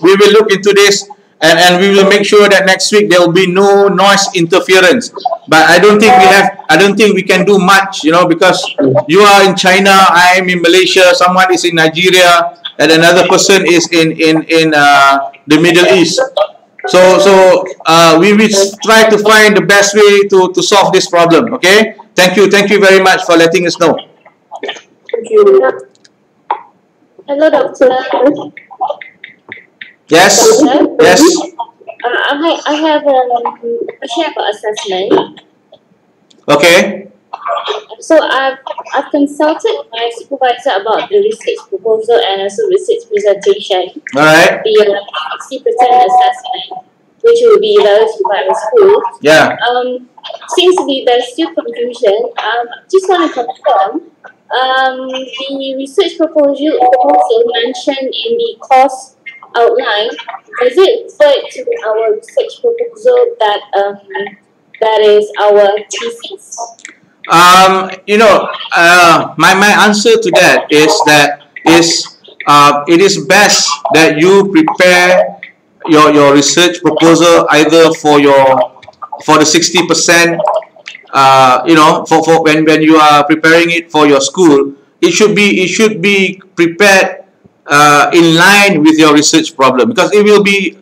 And we will make sure that next week there will be no noise interference. But I don't think we can do much, because you are in China, I am in Malaysia, someone is in Nigeria, and another person is in the Middle East. So we will try to find the best way to solve this problem. Okay. Thank you very much for letting us know. thank you. Hello, Doctor. Yes. Yes. I have a question about assessment. Okay. So I've consulted my supervisor about the research proposal and also research presentation. All right. The 60% assessment, which will be evaluated by the school. Yeah. Seems to be there's still confusion. Just want to confirm. The research proposal mentioned in the course outline, does it refer to our research proposal that is our thesis? My answer to that is it is best that you prepare your research proposal either for the 60%. For when you are preparing it for your school, it should be prepared in line with your research problem, because it will be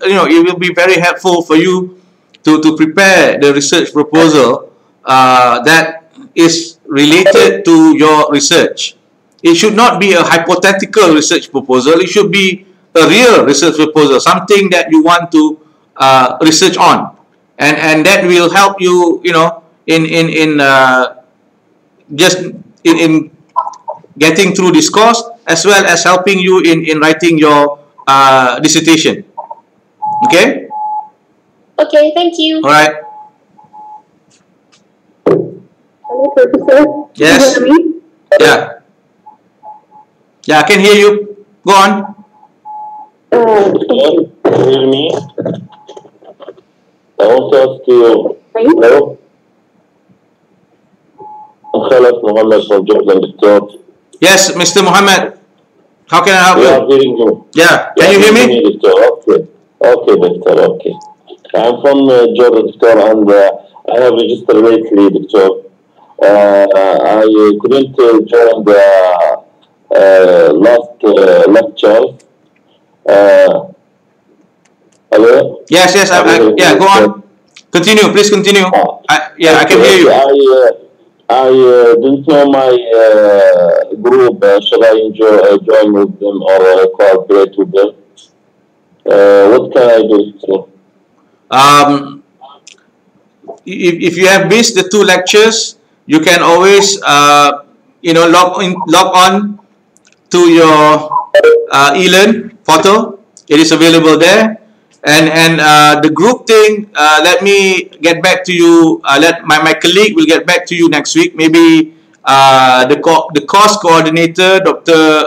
very helpful for you to prepare the research proposal that is related to your research. It should not be a hypothetical research proposal. It should be a real research proposal, something that you want to research on, and that will help you, in getting through this course, as well as helping you in writing your dissertation. Okay? Okay, thank you. All right. Hello, Professor. Yes. Can you hear me? Yeah. Yeah, I can hear you. Go on. Can you hear me? I want to ask you. Hello? Khalaf Muhammad from Jordan, Doctor. Yes, Mr. Muhammad. How can I help We you? are hearing you. Yeah. Can you hear me? Doctor. Okay, Doctor. Okay. I'm from Jordan, Doctor, and I have registered lately, Doctor. I couldn't join the last lecture. Hello? Yes. Yeah, go on. Continue. Please continue. I can hear you. I didn't know my group. Should I join with them or cooperate with them? What can I do? So? If you have missed the 2 lectures, you can always log on to your eLearn portal. It is available there. And the group thing, let me get back to you. My colleague will get back to you next week. Maybe the course coordinator,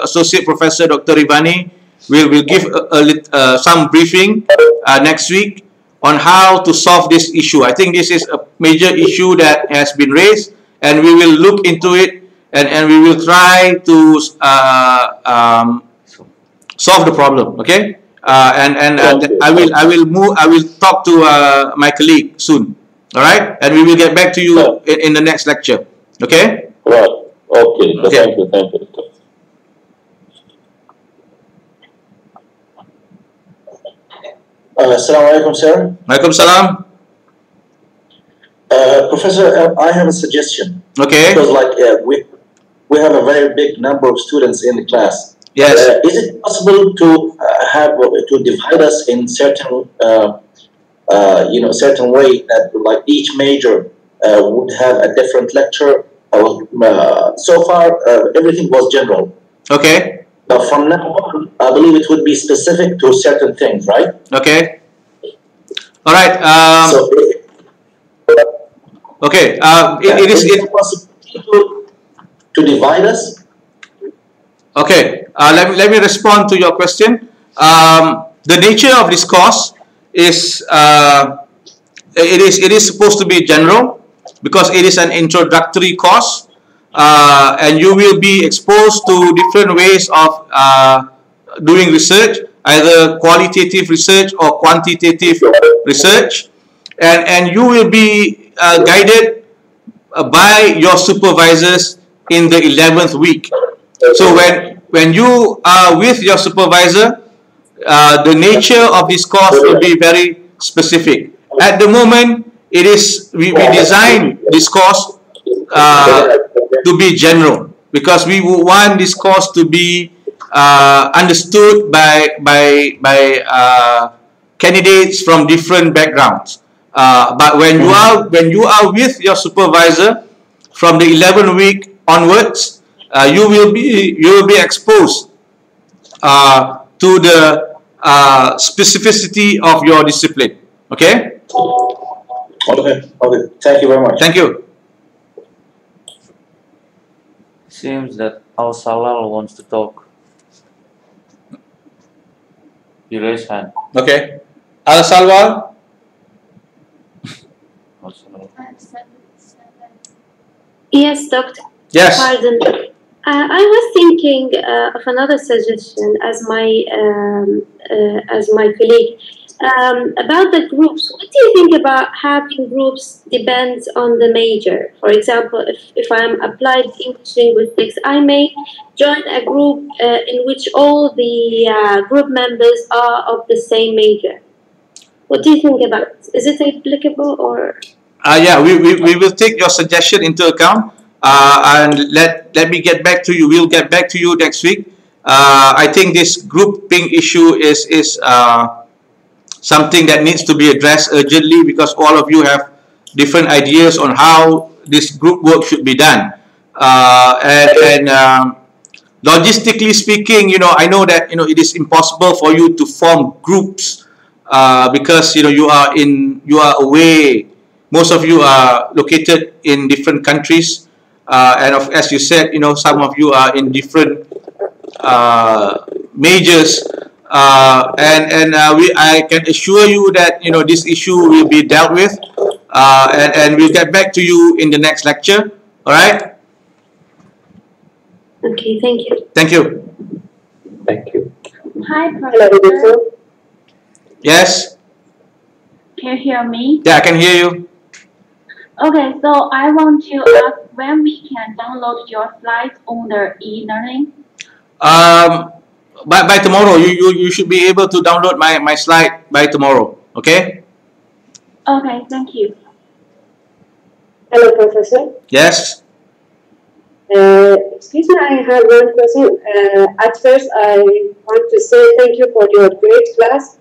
Associate Professor Dr. Rivani, will give some briefing next week on how to solve this issue. I think this is a major issue that has been raised, and we will look into it and we will try to solve the problem. Okay, I will talk to my colleague soon. All right, and we will get back to you in the next lecture. Okay. Right. Okay. Okay. Thank you. Thank you. Assalamu alaikum, sir. Walaikum salam. Professor, I have a suggestion. Okay. Because like we have a very big number of students in the class. Yes. Is it possible to divide us in certain certain way that like each major would have a different lecture? So far, everything was general. Okay. But from now on, I believe it would be specific to certain things, right? Okay. All right. Okay. Is it possible to divide us? Okay. Let me respond to your question. The nature of this course is it is supposed to be general because it is an introductory course. And you will be exposed to different ways of doing research, either qualitative research or quantitative research, and you will be guided by your supervisors in the 11th week. So when you are with your supervisor, the nature of this course will be very specific. At the moment, it is we design this course to be general because we want this course to be understood by candidates from different backgrounds. But when you are with your supervisor from the 11th week onwards, you will be exposed to the specificity of your discipline. Okay. Okay. Okay. Thank you very much. Thank you. Seems that Al Salal wants to talk. You raise hand. Okay. Al Salwal. Al Salal. Yes, Doctor. Yes. Pardon. I was thinking of another suggestion as my colleague about the groups. What do you think about having groups depends on the major? For example, if I'm applied English linguistics, I may join a group in which all the group members are of the same major. What do you think about it? Is it applicable or? Yeah, we will take your suggestion into account. And let me get back to you. We'll get back to you next week. I think this grouping issue is something that needs to be addressed urgently because all of you have different ideas on how this group work should be done. And logistically speaking, I know that it is impossible for you to form groups because you are away. Most of you are located in different countries. And as you said, some of you are in different majors, I can assure you that this issue will be dealt with, and we'll get back to you in the next lecture. All right? Okay, thank you. Thank you. Thank you. Hi, Professor. Yes. Can you hear me? Yeah, I can hear you. Okay, so I want to ask when we can download your slides on the e-learning. By tomorrow, you should be able to download my slide by tomorrow. Okay. Okay, thank you. Hello, Professor. Yes. Excuse me, I have one question. At first, I want to say thank you for your great class.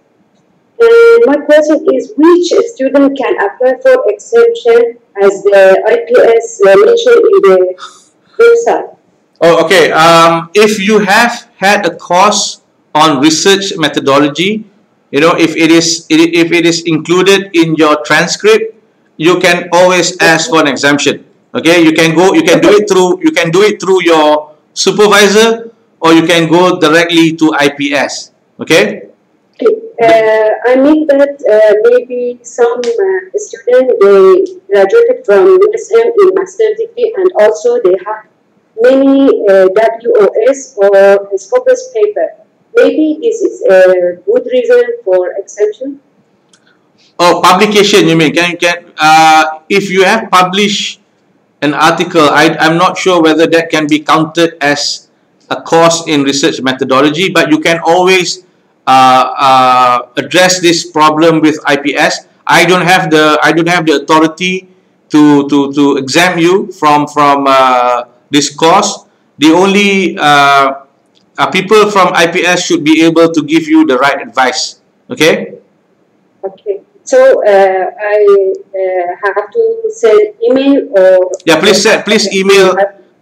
My question is, which student can apply for exemption as the IPS mentioned in the website? Oh, okay. If you have had a course on research methodology, if it is included in your transcript, you can always ask for an exemption. Okay, you can do it through your supervisor, or you can go directly to IPS. Okay. I mean that maybe some students they graduated from USM in master's degree, and also they have many WOS or Scopus paper. Maybe this is a good reason for exemption. Oh, publication, you mean? If you have published an article, I'm not sure whether that can be counted as a course in research methodology, but you can always address this problem with IPS. I don't have the authority to exempt you from this course. The only people from IPS should be able to give you the right advice. Okay. Okay. So I have to send email or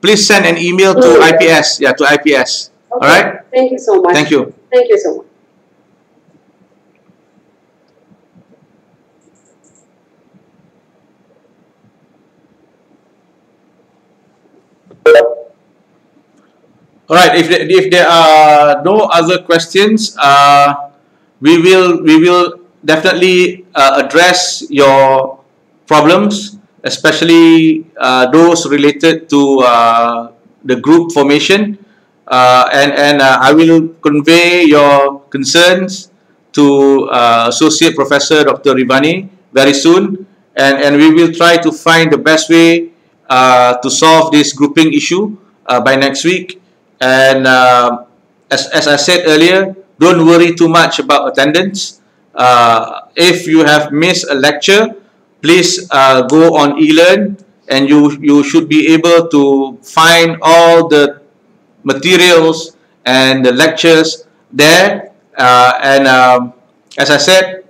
please send an email to IPS. To IPS. Okay. All right. Thank you so much. Thank you. Thank you so much. All right. If there are no other questions, we will definitely address your problems, especially those related to the group formation, and I will convey your concerns to Associate Professor Dr. Rivani very soon, and we will try to find the best way to solve this grouping issue by next week. And as I said earlier, don't worry too much about attendance. If you have missed a lecture, please go on eLearn, and you should be able to find all the materials and the lectures there. As I said,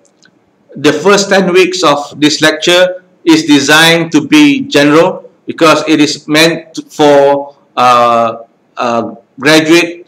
the first 10 weeks of this lecture is designed to be general because it is meant for graduate